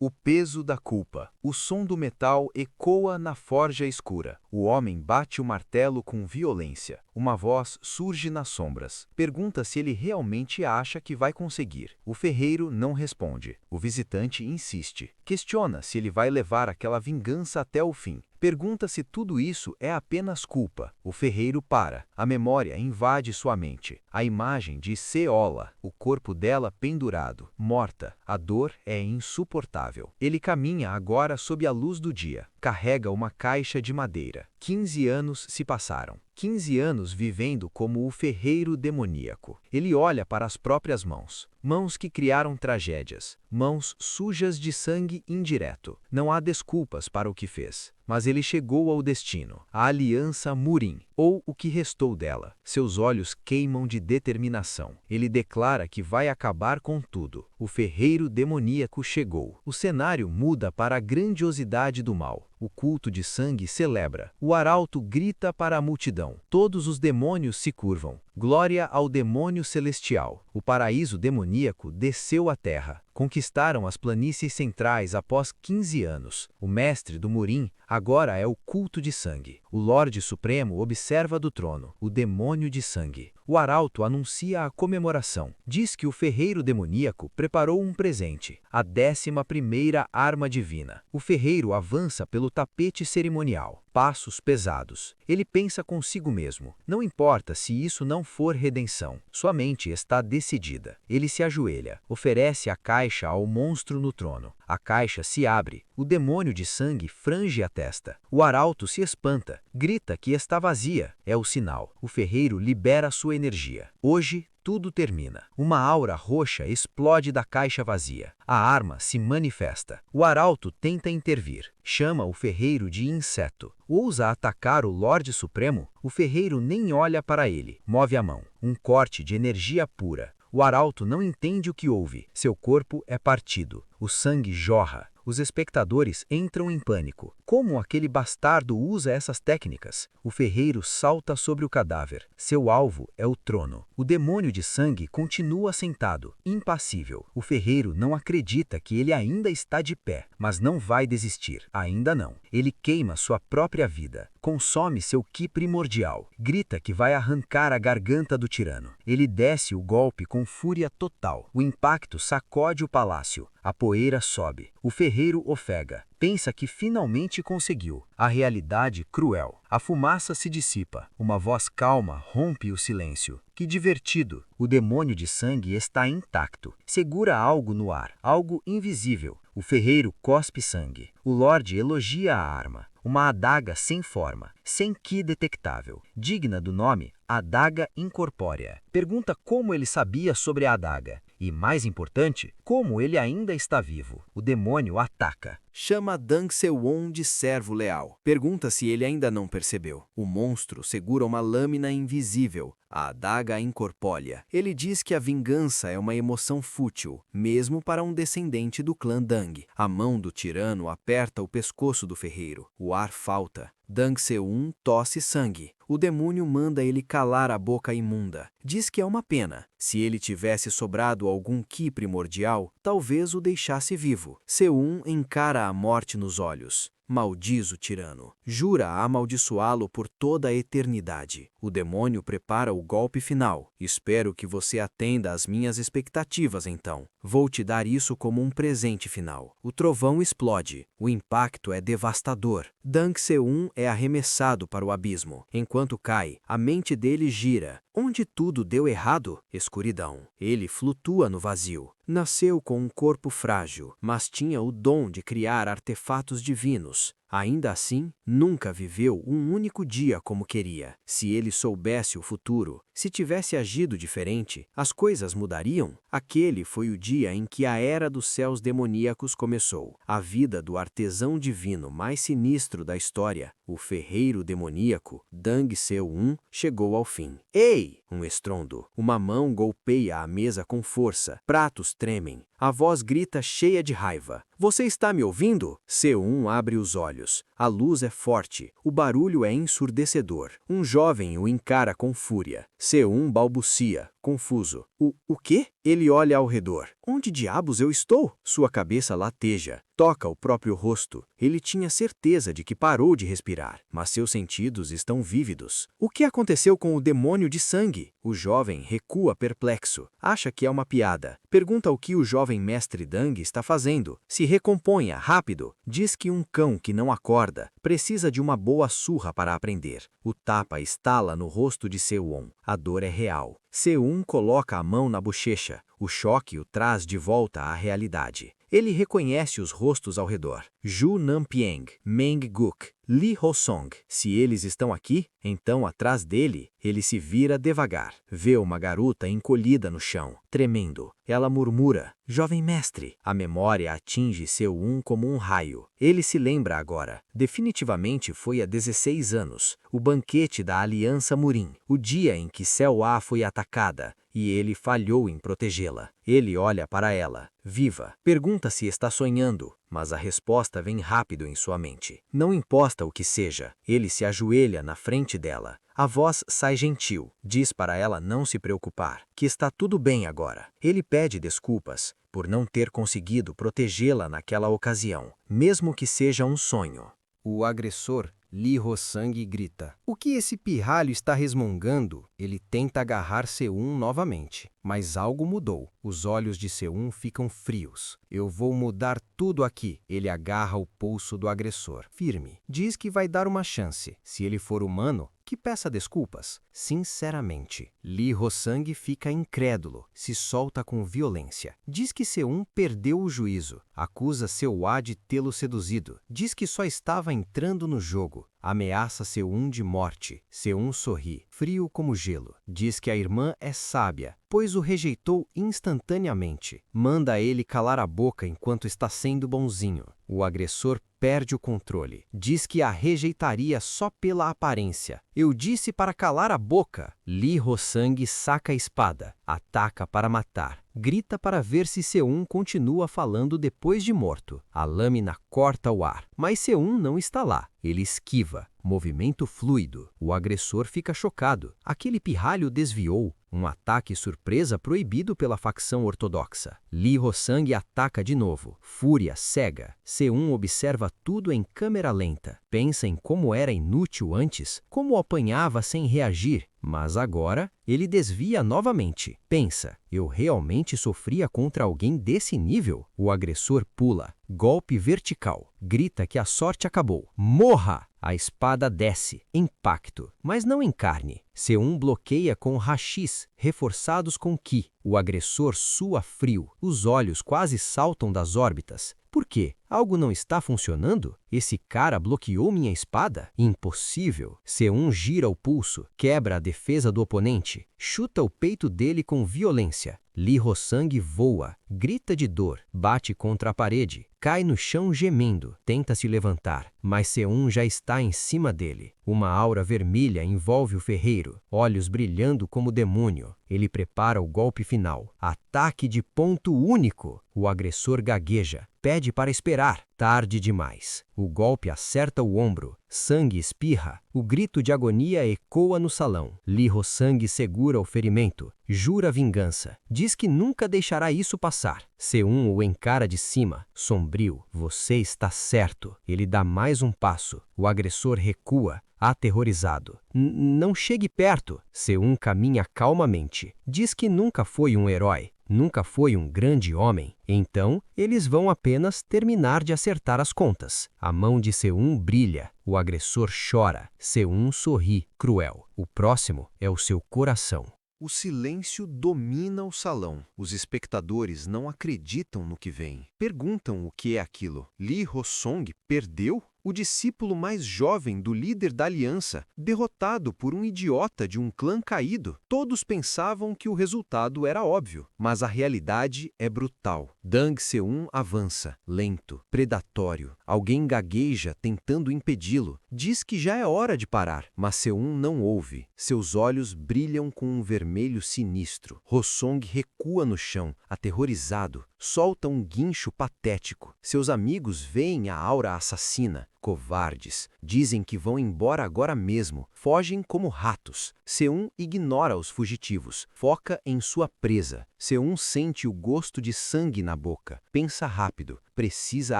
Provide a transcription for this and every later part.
O peso da culpa. O som do metal ecoa na forja escura. O homem bate o martelo com violência. Uma voz surge nas sombras. Pergunta se ele realmente acha que vai conseguir. O ferreiro não responde. O visitante insiste. Questiona se ele vai levar aquela vingança até o fim. Pergunta se tudo isso é apenas culpa. O ferreiro para. A memória invade sua mente. A imagem de Seola, o corpo dela pendurado, morta. A dor é insuportável. Ele caminha agora sob a luz do dia. Carrega uma caixa de madeira. 15 anos se passaram. 15 anos vivendo como o ferreiro demoníaco. Ele olha para as próprias mãos. Mãos que criaram tragédias. Mãos sujas de sangue indireto. Não há desculpas para o que fez. Mas ele chegou ao destino. A aliança Murim, ou o que restou dela. Seus olhos queimam de determinação. Ele declara que vai acabar com tudo. O ferreiro demoníaco chegou. O cenário muda para a grandiosidade do mal. O culto de sangue celebra. O arauto grita para a multidão. Todos os demônios se curvam. Glória ao demônio celestial. O paraíso demoníaco desceu à terra. Conquistaram as planícies centrais após 15 anos. O mestre do Murim agora é o culto de sangue. O Lorde Supremo observa do trono. O demônio de sangue. O arauto anuncia a comemoração. Diz que o ferreiro demoníaco preparou um presente. A 11ª arma divina. O ferreiro avança pelo tapete cerimonial. Passos pesados. Ele pensa consigo mesmo. Não importa se isso não for redenção. Sua mente está decidida. Ele se ajoelha. Oferece a caixa ao monstro no trono. A caixa se abre. O demônio de sangue frange a testa. O arauto se espanta. Grita que está vazia. É o sinal. O ferreiro libera sua energia. Hoje, tudo termina. Uma aura roxa explode da caixa vazia. A arma se manifesta. O arauto tenta intervir. Chama o ferreiro de inseto. Ousa atacar o Lorde Supremo? O ferreiro nem olha para ele. Move a mão. Um corte de energia pura. O arauto não entende o que houve. Seu corpo é partido. O sangue jorra. Os espectadores entram em pânico. Como aquele bastardo usa essas técnicas? O ferreiro salta sobre o cadáver. Seu alvo é o trono. O demônio de sangue continua sentado, impassível. O ferreiro não acredita que ele ainda está de pé, mas não vai desistir. Ainda não. Ele queima sua própria vida. Consome seu ki primordial. Grita que vai arrancar a garganta do tirano. Ele desce o golpe com fúria total. O impacto sacode o palácio. A poeira sobe. O ferreiro ofega. Pensa que finalmente conseguiu. A realidade cruel. A fumaça se dissipa. Uma voz calma rompe o silêncio. Que divertido! O demônio de sangue está intacto. Segura algo no ar, algo invisível. O ferreiro cospe sangue. O Lorde elogia a arma. Uma adaga sem forma, sem ki detectável, digna do nome adaga incorpórea. Pergunta como ele sabia sobre a adaga. E, mais importante, como ele ainda está vivo. O demônio ataca. Chama Dang Sewon de servo leal. Pergunta se ele ainda não percebeu. O monstro segura uma lâmina invisível, a adaga incorpórea. Ele diz que a vingança é uma emoção fútil, mesmo para um descendente do clã Dang. A mão do tirano aperta o pescoço do ferreiro. O ar falta. Dang Sewon tosse sangue. O demônio manda ele calar a boca imunda. Diz que é uma pena. Se ele tivesse sobrado algum ki primordial, talvez o deixasse vivo. Sewon encara a morte nos olhos. Maldiz o tirano. Jura amaldiçoá-lo por toda a eternidade. O demônio prepara o golpe final. Espero que você atenda às minhas expectativas, então. Vou te dar isso como um presente final. O trovão explode. O impacto é devastador. Dang Sewon é arremessado para o abismo. Enquanto cai, a mente dele gira. Onde tudo deu errado? Escuridão. Ele flutua no vazio. Nasceu com um corpo frágil, mas tinha o dom de criar artefatos divinos. Ainda assim, nunca viveu um único dia como queria. Se ele soubesse o futuro, se tivesse agido diferente, as coisas mudariam? Aquele foi o dia em que a Era dos Céus Demoníacos começou. A vida do artesão divino mais sinistro da história, o ferreiro demoníaco, Dang Sewon, chegou ao fim. Ei! Um estrondo. Uma mão golpeia a mesa com força. Pratos tremem. A voz grita cheia de raiva. Você está me ouvindo? Sewon abre os olhos. A luz é forte. O barulho é ensurdecedor. Um jovem o encara com fúria. Sewon balbucia. confuso. O quê? Ele olha ao redor. Onde diabos eu estou? Sua cabeça lateja. Toca o próprio rosto. Ele tinha certeza de que parou de respirar, mas seus sentidos estão vívidos. O que aconteceu com o demônio de sangue? O jovem recua perplexo. Acha que é uma piada. Pergunta o que o jovem mestre Dang está fazendo. Se recomponha, rápido. Diz que um cão que não acorda precisa de uma boa surra para aprender. O tapa estala no rosto de Sewon. A dor é real. Seun coloca a mão na bochecha. O choque o traz de volta à realidade. Ele reconhece os rostos ao redor. Ju Nampieng, Meng Guk, Li Hosong. Se eles estão aqui, então atrás dele, ele se vira devagar. Vê uma garota encolhida no chão, tremendo. Ela murmura, jovem mestre. A memória atinge Sewon como um raio. Ele se lembra agora. Definitivamente foi há 16 anos. O banquete da Aliança Murim. O dia em que Seoá foi atacada. E ele falhou em protegê-la. Ele olha para ela, viva. Pergunta se está sonhando, mas a resposta vem rápido em sua mente. Não importa o que seja, ele se ajoelha na frente dela. A voz sai gentil, diz para ela não se preocupar, que está tudo bem agora. Ele pede desculpas por não ter conseguido protegê-la naquela ocasião, mesmo que seja um sonho. O agressor, Li Hosang, grita. O que esse pirralho está resmungando? Ele tenta agarrar Seun novamente, mas algo mudou. Os olhos de Seun ficam frios. Eu vou mudar tudo aqui. Ele agarra o pulso do agressor, firme. Diz que vai dar uma chance. Se ele for humano, que peça desculpas. Sinceramente, Li Hosang fica incrédulo, se solta com violência. Diz que Seun perdeu o juízo. Acusa Seoá de tê-lo seduzido. Diz que só estava entrando no jogo. Ameaça Seun de morte. Seun sorri, frio como gelo. Diz que a irmã é sábia, pois o rejeitou instantaneamente. Manda ele calar a boca enquanto está sendo bonzinho. O agressor perde o controle. Diz que a rejeitaria só pela aparência. Eu disse para calar a boca. Li Hosang saca a espada. Ataca para matar. Grita para ver se Seun continua falando depois de morto. A lâmina corta o ar, mas Seun não está lá. Ele esquiva. Movimento fluido. O agressor fica chocado. Aquele pirralho desviou. Um ataque surpresa proibido pela facção ortodoxa. Li Hosang ataca de novo. Fúria cega. Seun observa tudo em câmera lenta. Pensa em como era inútil antes, como apanhava sem reagir. Mas agora, ele desvia novamente. Pensa, eu realmente sofria contra alguém desse nível? O agressor pula. Golpe vertical. Grita que a sorte acabou. Morra! A espada desce. Impacto. Mas não em carne. Seun bloqueia com hashis, reforçados com ki. O agressor sua frio. Os olhos quase saltam das órbitas. Por quê? Algo não está funcionando? Esse cara bloqueou minha espada? Impossível. Seun gira o pulso, quebra a defesa do oponente, chuta o peito dele com violência. Li Hosang voa, grita de dor, bate contra a parede, cai no chão gemendo, tenta se levantar, mas Seun já está em cima dele. Uma aura vermelha envolve o ferreiro, olhos brilhando como demônio. Ele prepara o golpe final. Ataque de ponto único. O agressor gagueja, pede para esperar. Tarde demais. O golpe acerta o ombro. Sangue espirra. O grito de agonia ecoa no salão. Li Hosang segura o ferimento. Jura vingança. Diz que nunca deixará isso passar. Seun o encara de cima. Sombrio. Você está certo. Ele dá mais um passo. O agressor recua. Aterrorizado. Não chegue perto. Seun caminha calmamente. Diz que nunca foi um herói. Nunca foi um grande homem. Então, eles vão apenas terminar de acertar as contas. A mão de Seun brilha. O agressor chora. Seun sorri, cruel. O próximo é o seu coração. O silêncio domina o salão. Os espectadores não acreditam no que vem. Perguntam o que é aquilo. Li Hosong perdeu? O discípulo mais jovem do líder da aliança, derrotado por um idiota de um clã caído. Todos pensavam que o resultado era óbvio, mas a realidade é brutal. Dang Seun avança, lento, predatório. Alguém gagueja tentando impedi-lo. Diz que já é hora de parar, mas Seun não ouve. Seus olhos brilham com um vermelho sinistro. Hosong recua no chão, aterrorizado. solta um guincho patético. Seus amigos veem a aura assassina. Covardes, dizem que vão embora agora mesmo, fogem como ratos. C1 ignora os fugitivos, foca em sua presa. C1 sente o gosto de sangue na boca, pensa rápido, precisa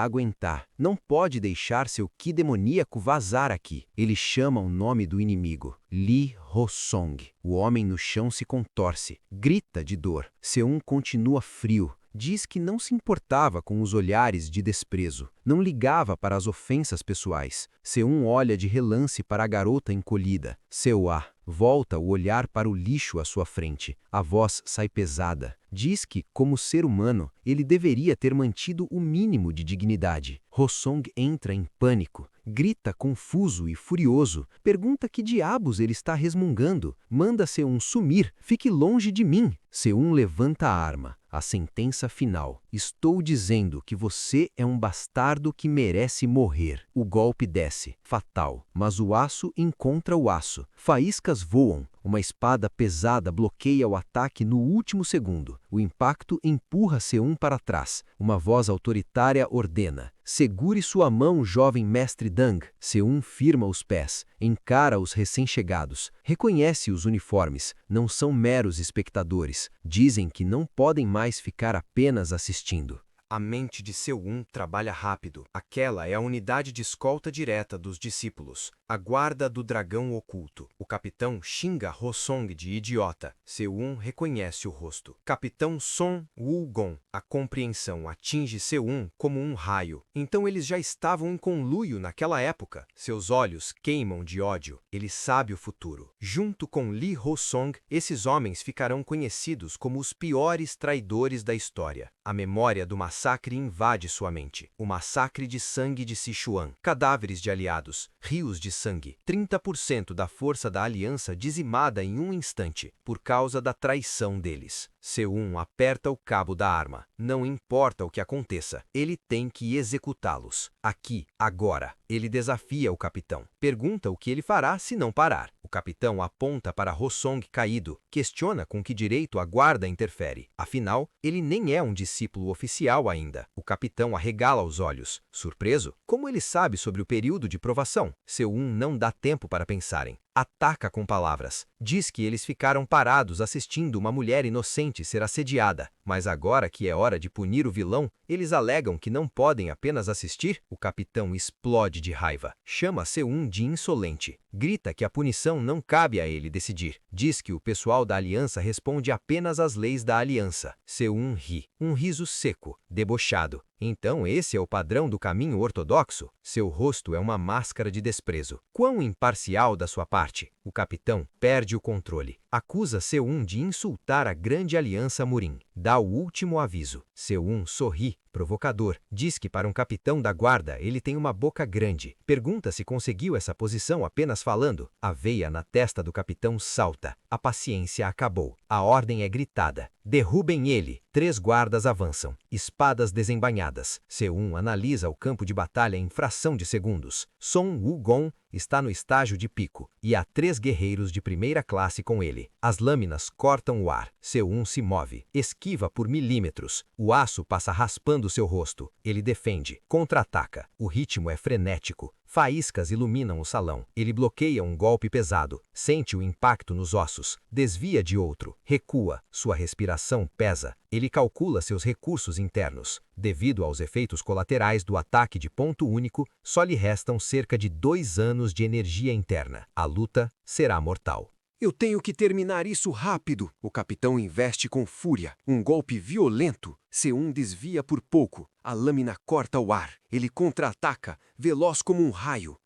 aguentar, não pode deixar seu ki demoníaco vazar aqui. Ele chama o nome do inimigo, Lee Ho-song. O homem no chão se contorce, grita de dor. C1 continua frio. Diz que não se importava com os olhares de desprezo, não ligava para as ofensas pessoais. C1 olha de relance para a garota encolhida. C.O.A. volta o olhar para o lixo à sua frente. A voz sai pesada. Diz que, como ser humano, ele deveria ter mantido o mínimo de dignidade. Ho-song entra em pânico, grita confuso e furioso, pergunta que diabos ele está resmungando, manda C1 sumir, fique longe de mim. C1 levanta a arma. A sentença final. Estou dizendo que você é um bastardo que merece morrer. O golpe desce, fatal, mas o aço encontra o aço. Faíscas voam. Uma espada pesada bloqueia o ataque no último segundo. O impacto empurra C1 para trás. Uma voz autoritária ordena: segure sua mão, jovem mestre Dang. C1 firma os pés, encara os recém-chegados, reconhece os uniformes, não são meros espectadores. Dizem que não podem mais ficar apenas assistindo. A mente de C1 trabalha rápido. Aquela é a unidade de escolta direta dos discípulos, a guarda do dragão oculto. O capitão xinga Ho-song de idiota. C1 reconhece o rosto. Capitão Son Woo-gon. A compreensão atinge C1 como um raio. Então eles já estavam em conluio naquela época. Seus olhos queimam de ódio. Ele sabe o futuro. Junto com Lee Ho-song, esses homens ficarão conhecidos como os piores traidores da história. A memória do massacre invade sua mente. O massacre de sangue de Sichuan. Cadáveres de aliados. Rios de sangue. 30% da força da aliança dizimada em um instante, por causa da traição deles. C1 aperta o cabo da arma. Não importa o que aconteça, ele tem que executá-los. Aqui, agora. Ele desafia o capitão. Pergunta o que ele fará se não parar. O capitão aponta para Ho-song caído. Questiona com que direito a guarda interfere. Afinal, ele nem é um discípulo oficial ainda. O capitão arregala os olhos. Surpreso? Como ele sabe sobre o período de provação? C1 não dá tempo para pensarem. Ataca com palavras. Diz que eles ficaram parados assistindo uma mulher inocente ser assediada. Mas agora que é hora de punir o vilão, eles alegam que não podem apenas assistir. O capitão explode de raiva. Chama C1 de insolente. Grita que a punição não cabe a ele decidir. Diz que o pessoal da aliança responde apenas às leis da aliança. C1 ri. Um riso seco, debochado. Então esse é o padrão do caminho ortodoxo? Seu rosto é uma máscara de desprezo. Quão imparcial da sua parte? O capitão perde o controle. Acusa C1 de insultar a grande aliança Murim. Dá o último aviso. C1 sorri, provocador. Diz que para um capitão da guarda ele tem uma boca grande. Pergunta se conseguiu essa posição apenas falando. A veia na testa do capitão salta. A paciência acabou. A ordem é gritada. Derrubem ele. 3 guardas avançam. Espadas desembainhadas. C1 analisa o campo de batalha em fração de segundos. Son Woo-gon está no estágio de pico, e há 3 guerreiros de primeira classe com ele. As lâminas cortam o ar. C1 se move, esquiva por milímetros. O aço passa raspando seu rosto. Ele defende, contra-ataca. O ritmo é frenético. Faíscas iluminam o salão. Ele bloqueia um golpe pesado. Sente o impacto nos ossos. Desvia de outro. Recua. Sua respiração pesa. Ele calcula seus recursos internos. Devido aos efeitos colaterais do ataque de ponto único, só lhe restam cerca de 2 anos de energia interna. A luta será mortal. Eu tenho que terminar isso rápido. O capitão investe com fúria. Um golpe violento. C1 desvia por pouco. A lâmina corta o ar. Ele contra-ataca, veloz como um raio.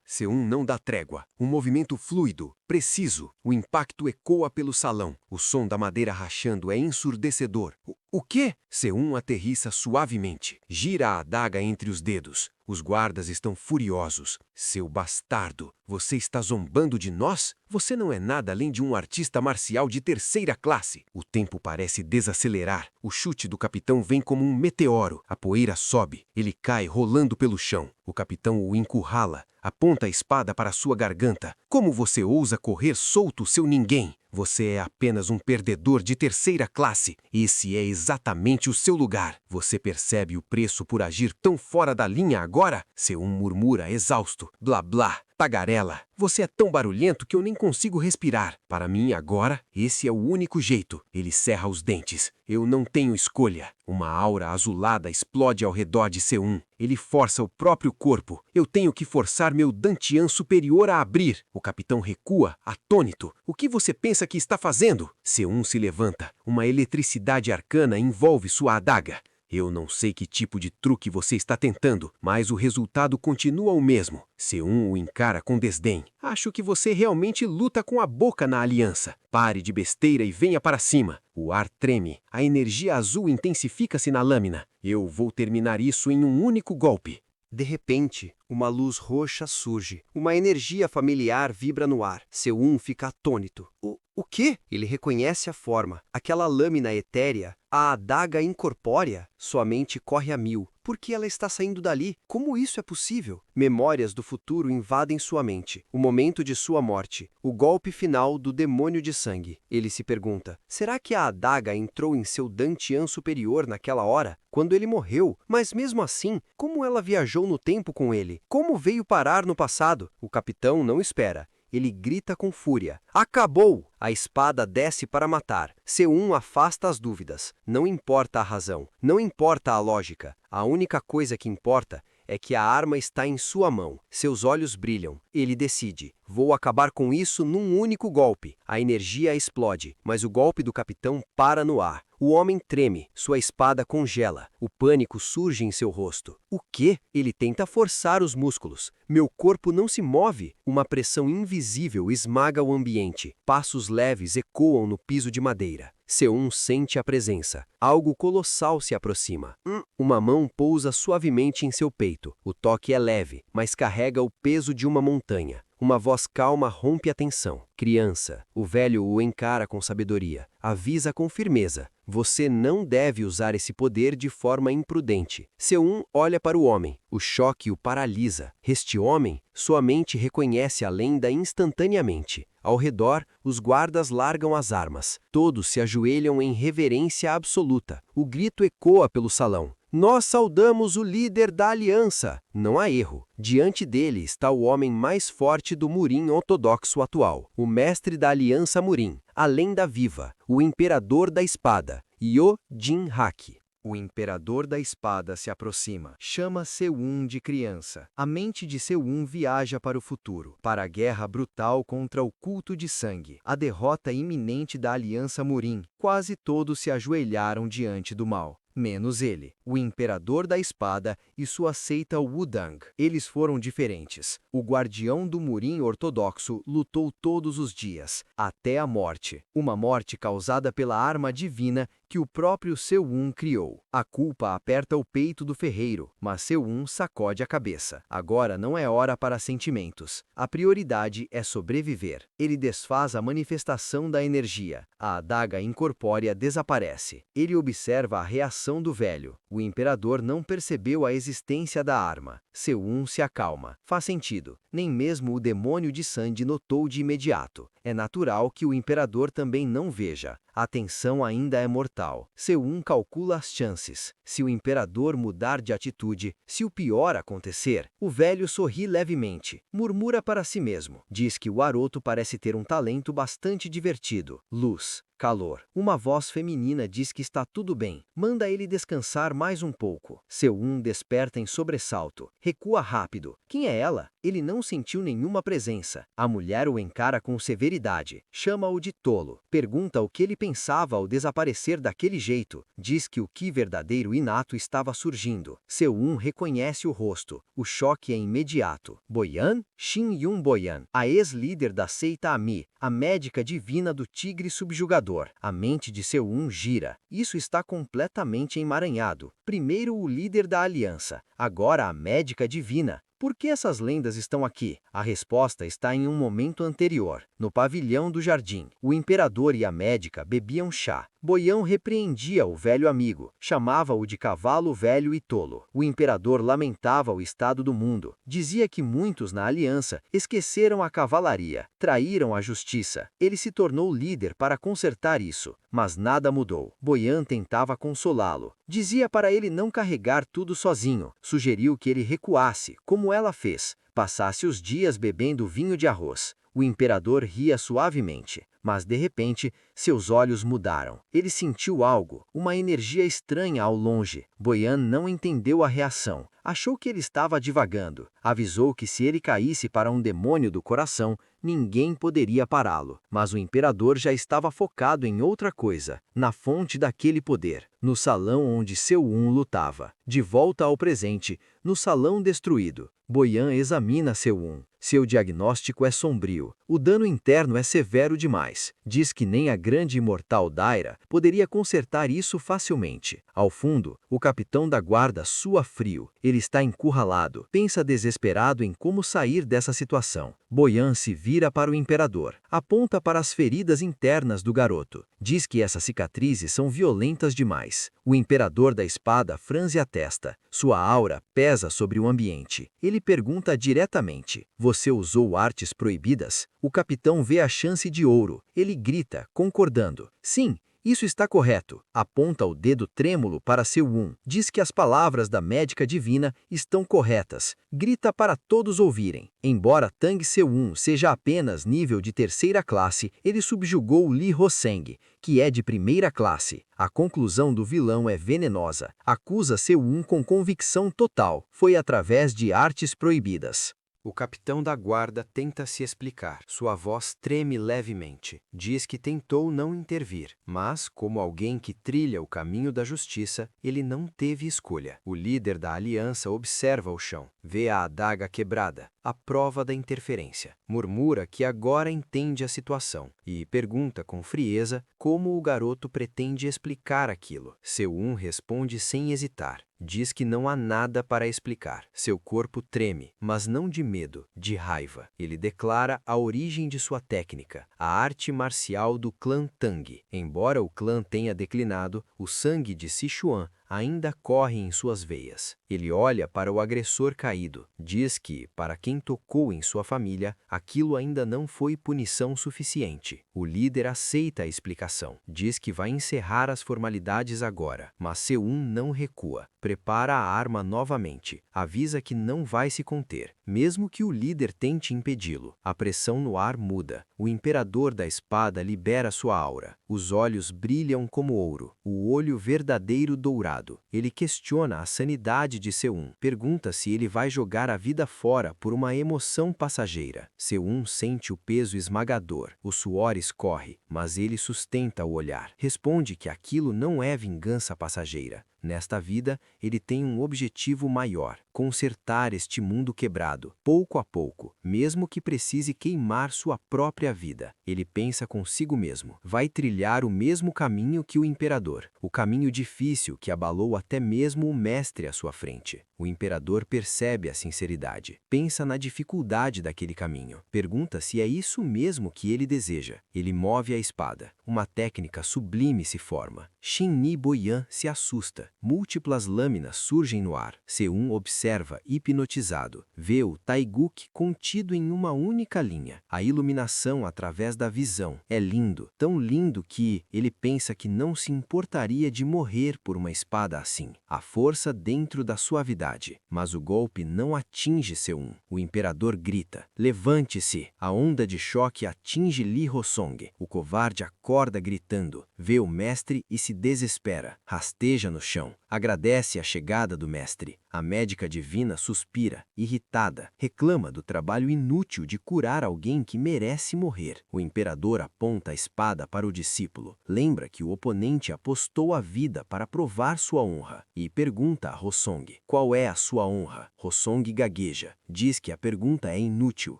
C1 não dá trégua. Um movimento fluido, preciso. O impacto ecoa pelo salão. O som da madeira rachando é ensurdecedor. O quê? C1 aterrissa suavemente. Gira a adaga entre os dedos. Os guardas estão furiosos. Seu bastardo, você está zombando de nós? Você não é nada além de um artista marcial de 3ª classe. O tempo parece desacelerar. O chute do capitão vem como um meteoro. A poeira sobe. Ele cai rolando pelo chão. O capitão o encurrala. Aponta a espada para sua garganta. Como você ousa correr solto, seu ninguém? Você é apenas um perdedor de terceira classe. Esse é exatamente o seu lugar. Você percebe o preço por agir tão fora da linha agora? Seu murmura exausto. Blá blá. Tagarela, você é tão barulhento que eu nem consigo respirar. Para mim, agora, esse é o único jeito. Ele cerra os dentes. Eu não tenho escolha. Uma aura azulada explode ao redor de C1. Ele força o próprio corpo. Eu tenho que forçar meu Dantian superior a abrir. O capitão recua, atônito. O que você pensa que está fazendo? C1 se levanta. Uma eletricidade arcana envolve sua adaga. Eu não sei que tipo de truque você está tentando, mas o resultado continua o mesmo. C1 o encara com desdém. Acho que você realmente luta com a boca na aliança. Pare de besteira e venha para cima. O ar treme. A energia azul intensifica-se na lâmina. Eu vou terminar isso em um único golpe. De repente, uma luz roxa surge. Uma energia familiar vibra no ar. C1 fica atônito. O quê? Ele reconhece a forma. Aquela lâmina etérea, a adaga incorpórea. Sua mente corre a mil. Por que ela está saindo dali? Como isso é possível? Memórias do futuro invadem sua mente. O momento de sua morte. O golpe final do demônio de sangue. Ele se pergunta, será que a adaga entrou em seu Dantian superior naquela hora? Quando ele morreu? Mas mesmo assim, como ela viajou no tempo com ele? Como veio parar no passado? O capitão não espera. Ele grita com fúria. Acabou! A espada desce para matar. C1 afasta as dúvidas. Não importa a razão. Não importa a lógica. A única coisa que importa é que a arma está em sua mão. Seus olhos brilham. Ele decide. Vou acabar com isso num único golpe. A energia explode, mas o golpe do capitão para no ar. O homem treme, sua espada congela. O pânico surge em seu rosto. O quê? Ele tenta forçar os músculos. Meu corpo não se move. Uma pressão invisível esmaga o ambiente. Passos leves ecoam no piso de madeira. C1 sente a presença. Algo colossal se aproxima. Uma mão pousa suavemente em seu peito. O toque é leve, mas carrega o peso de uma montanha. Uma voz calma rompe a tensão. Criança. O velho o encara com sabedoria. Avisa com firmeza. Você não deve usar esse poder de forma imprudente. C1 olha para o homem. O choque o paralisa. Este homem, sua mente reconhece a lenda instantaneamente. Ao redor, os guardas largam as armas. Todos se ajoelham em reverência absoluta. O grito ecoa pelo salão. Nós saudamos o líder da aliança. Não há erro. Diante dele está o homem mais forte do Murim ortodoxo atual, o mestre da aliança Murim, a lenda viva, o imperador da espada, Yo-Jin-Hak. O imperador da espada se aproxima. Chama C1 de criança. A mente de C1 viaja para o futuro, para a guerra brutal contra o culto de sangue, a derrota iminente da aliança Murim. Quase todos se ajoelharam diante do mal. Menos ele, o imperador da espada e sua seita Wudang. Eles foram diferentes. O guardião do Murim ortodoxo lutou todos os dias, até a morte. Uma morte causada pela arma divina que o próprio C1 criou. A culpa aperta o peito do ferreiro, mas C1 sacode a cabeça. Agora não é hora para sentimentos. A prioridade é sobreviver. Ele desfaz a manifestação da energia. A adaga incorpórea desaparece. Ele observa a reação do velho. O imperador não percebeu a existência da arma. C1 se acalma. Faz sentido. Nem mesmo o demônio de Sandy notou de imediato. É natural que o imperador também não veja. A tensão ainda é mortal. C1 calcula as chances. Se o imperador mudar de atitude, se o pior acontecer, o velho sorri levemente. Murmura para si mesmo. Diz que o Aroto parece ter um talento bastante divertido. Luz. Calor. Uma voz feminina diz que está tudo bem. Manda ele descansar mais um pouco. C1 desperta em sobressalto. Recua rápido. Quem é ela? Ele não sentiu nenhuma presença. A mulher o encara com severidade. Chama-o de tolo. Pergunta o que ele pensava ao desaparecer daquele jeito. Diz que o que verdadeiro inato estava surgindo. C1 reconhece o rosto. O choque é imediato. Boyan? Shin Yun Boyan, a ex-líder da seita Ami, a médica divina do tigre subjugador. A mente de C1 gira. Isso está completamente emaranhado. Primeiro o líder da aliança, agora a médica divina. Por que essas lendas estão aqui? A resposta está em um momento anterior. no pavilhão do jardim. O imperador e a médica bebiam chá. Boian repreendia o velho amigo, chamava-o de cavalo velho e tolo. O imperador lamentava o estado do mundo. Dizia que muitos na aliança esqueceram a cavalaria, traíram a justiça. Ele se tornou líder para consertar isso, mas nada mudou. Boian tentava consolá-lo. Dizia para ele não carregar tudo sozinho. Sugeriu que ele recuasse, como ela fez. Passasse os dias bebendo vinho de arroz. O imperador ria suavemente, mas de repente seus olhos mudaram. Ele sentiu algo, uma energia estranha ao longe. Boian não entendeu a reação. Achou que ele estava divagando. Avisou que se ele caísse para um demônio do coração, ninguém poderia pará-lo. Mas o imperador já estava focado em outra coisa, na fonte daquele poder, no salão onde Seu-un lutava. De volta ao presente, no salão destruído, Boian examina Seu-un. Seu diagnóstico é sombrio. O dano interno é severo demais. Diz que nem a grande imortal Daira poderia consertar isso facilmente. Ao fundo, o capitão da guarda sua frio. Ele está encurralado. Pensa desesperado em como sair dessa situação. Boian se vira para o imperador. Aponta para as feridas internas do garoto. Diz que essas cicatrizes são violentas demais. O imperador da espada franze a testa. Sua aura pesa sobre o ambiente. Ele pergunta diretamente: "Você usou artes proibidas?" O capitão vê a chance de ouro. Ele grita, concordando: "Sim, isso está correto." Aponta o dedo trêmulo para Seu-un. Diz que as palavras da médica divina estão corretas. Grita para todos ouvirem. Embora Tang Seu-un seja apenas nível de terceira classe, ele subjugou Li Hoseng, que é de primeira classe. A conclusão do vilão é venenosa. Acusa Seu-un com convicção total. Foi através de artes proibidas. O capitão da guarda tenta se explicar. Sua voz treme levemente. Diz que tentou não intervir, mas, como alguém que trilha o caminho da justiça, ele não teve escolha. O líder da aliança observa o chão, vê a adaga quebrada, a prova da interferência. Murmura que agora entende a situação e pergunta com frieza como o garoto pretende explicar aquilo. Seu-un responde sem hesitar. Diz que não há nada para explicar. Seu corpo treme, mas não de medo, de raiva. Ele declara a origem de sua técnica, a arte marcial do clã Tang. Embora o clã tenha declinado, o sangue de Sichuan ainda corre em suas veias. Ele olha para o agressor caído. Diz que, para quem tocou em sua família, aquilo ainda não foi punição suficiente. O líder aceita a explicação. Diz que vai encerrar as formalidades agora, mas Seu-un não recua. Prepara a arma novamente. Avisa que não vai se conter, mesmo que o líder tente impedi-lo. A pressão no ar muda. O imperador da espada libera sua aura. Os olhos brilham como ouro. O olho verdadeiro dourado. Ele questiona a sanidade de Seu-un. Pergunta se ele vai jogar a vida fora por uma emoção passageira. Seu-un sente o peso esmagador. O suor escorre, mas ele sustenta o olhar. Responde que aquilo não é vingança passageira. Nesta vida, ele tem um objetivo maior: consertar este mundo quebrado, pouco a pouco, mesmo que precise queimar sua própria vida. Ele pensa consigo mesmo. Vai trilhar o mesmo caminho que o imperador, o caminho difícil que abalou até mesmo o mestre à sua frente. O imperador percebe a sinceridade. Pensa na dificuldade daquele caminho. Pergunta se é isso mesmo que ele deseja. Ele move a espada. Uma técnica sublime se forma. Shin-Ni Boian se assusta. Múltiplas lâminas surgem no ar. Seu-un observa, hipnotizado. Vê o Taiguk contido em uma única linha. A iluminação através da visão. É lindo, tão lindo que ele pensa que não se importaria de morrer por uma espada assim. A força dentro da suavidade. Mas o golpe não atinge Seu-un. O imperador grita: "Levante-se!" A onda de choque atinge Li Hosong. O covarde acorda gritando. Vê o mestre e se desespera. Rasteja no chão. Agradece a chegada do mestre. A médica divina suspira, irritada. Reclama do trabalho inútil de curar alguém que merece morrer. O imperador aponta a espada para o discípulo. Lembra que o oponente apostou a vida para provar sua honra. E pergunta a Hosong: "Qual é a sua honra?" Hosong gagueja. Diz que a pergunta é inútil.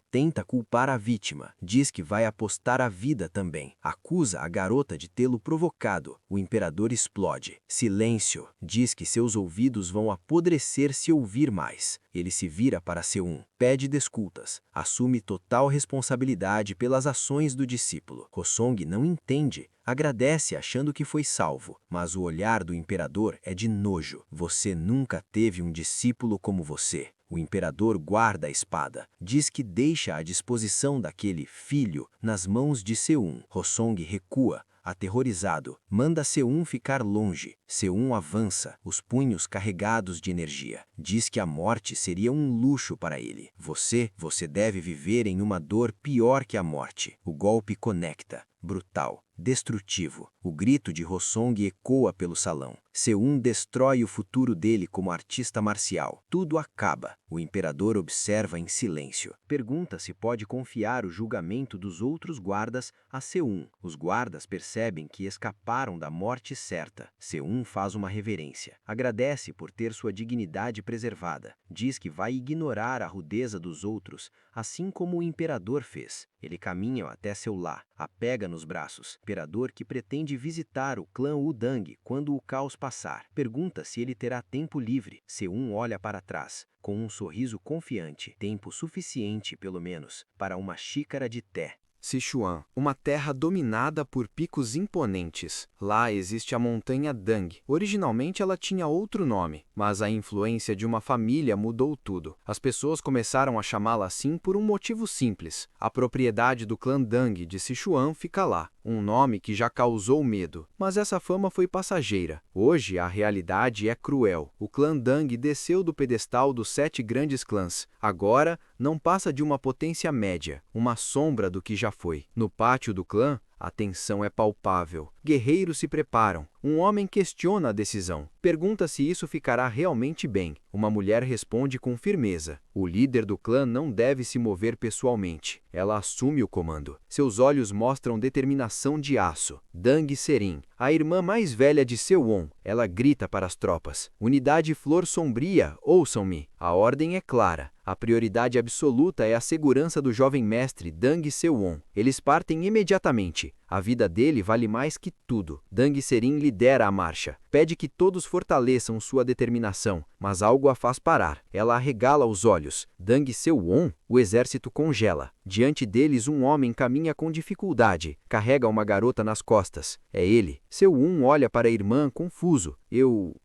Tenta culpar a vítima. Diz que vai apostar a vida também. Acusa a garota de tê-lo provocado. O imperador explode. "Silêncio", diz diz que seus ouvidos vão apodrecer se ouvir mais. Ele se vira para Seum, pede desculpas, assume total responsabilidade pelas ações do discípulo. Hosong não entende, agradece achando que foi salvo, mas o olhar do imperador é de nojo. Você nunca teve um discípulo como você. O imperador guarda a espada, diz que deixa à disposição daquele filho nas mãos de Seum. Hosong recua, aterrorizado, manda Seum ficar longe. Seum avança, os punhos carregados de energia. Diz que a morte seria um luxo para ele. Você deve viver em uma dor pior que a morte. O golpe conecta, brutal, destrutivo. O grito de Hosong ecoa pelo salão. Seum destrói o futuro dele como artista marcial. Tudo acaba. O imperador observa em silêncio. Pergunta se pode confiar o julgamento dos outros guardas a Seum. Os guardas percebem que escaparam da morte certa. Seum faz uma reverência. Agradece por ter sua dignidade preservada. Diz que vai ignorar a rudeza dos outros, assim como o imperador fez. Ele caminha até seu lar, a pega nos braços. Imperador que pretende visitar o clã Wudang quando o caos passar. Pergunta se ele terá tempo livre. Seum olha para trás, com um sorriso confiante. Tempo suficiente, pelo menos, para uma xícara de té. Sichuan, uma terra dominada por picos imponentes. Lá existe a montanha Dang. Originalmente ela tinha outro nome, mas a influência de uma família mudou tudo. As pessoas começaram a chamá-la assim por um motivo simples. A propriedade do clã Dang de Sichuan fica lá, um nome que já causou medo. Mas essa fama foi passageira. Hoje a realidade é cruel. O clã Dang desceu do pedestal dos 7 grandes clãs. Agora não passa de uma potência média, uma sombra do que já foi. No pátio do clã, a tensão é palpável. Guerreiros se preparam. Um homem questiona a decisão. Pergunta se isso ficará realmente bem. Uma mulher responde com firmeza. O líder do clã não deve se mover pessoalmente. Ela assume o comando. Seus olhos mostram determinação de aço. Dang Serin, a irmã mais velha de Sewon. Ela grita para as tropas. Unidade Flor Sombria, ouçam-me. A ordem é clara. A prioridade absoluta é a segurança do jovem mestre Dang Sewon. Eles partem imediatamente. A vida dele vale mais que tudo. Dang Serin lidera a marcha. Pede que todos fortaleçam sua determinação, mas algo a faz parar. Ela arregala os olhos. Dang Sewon? O exército congela. Diante deles um homem caminha com dificuldade. Carrega uma garota nas costas. É ele. Sewon olha para a irmã confuso.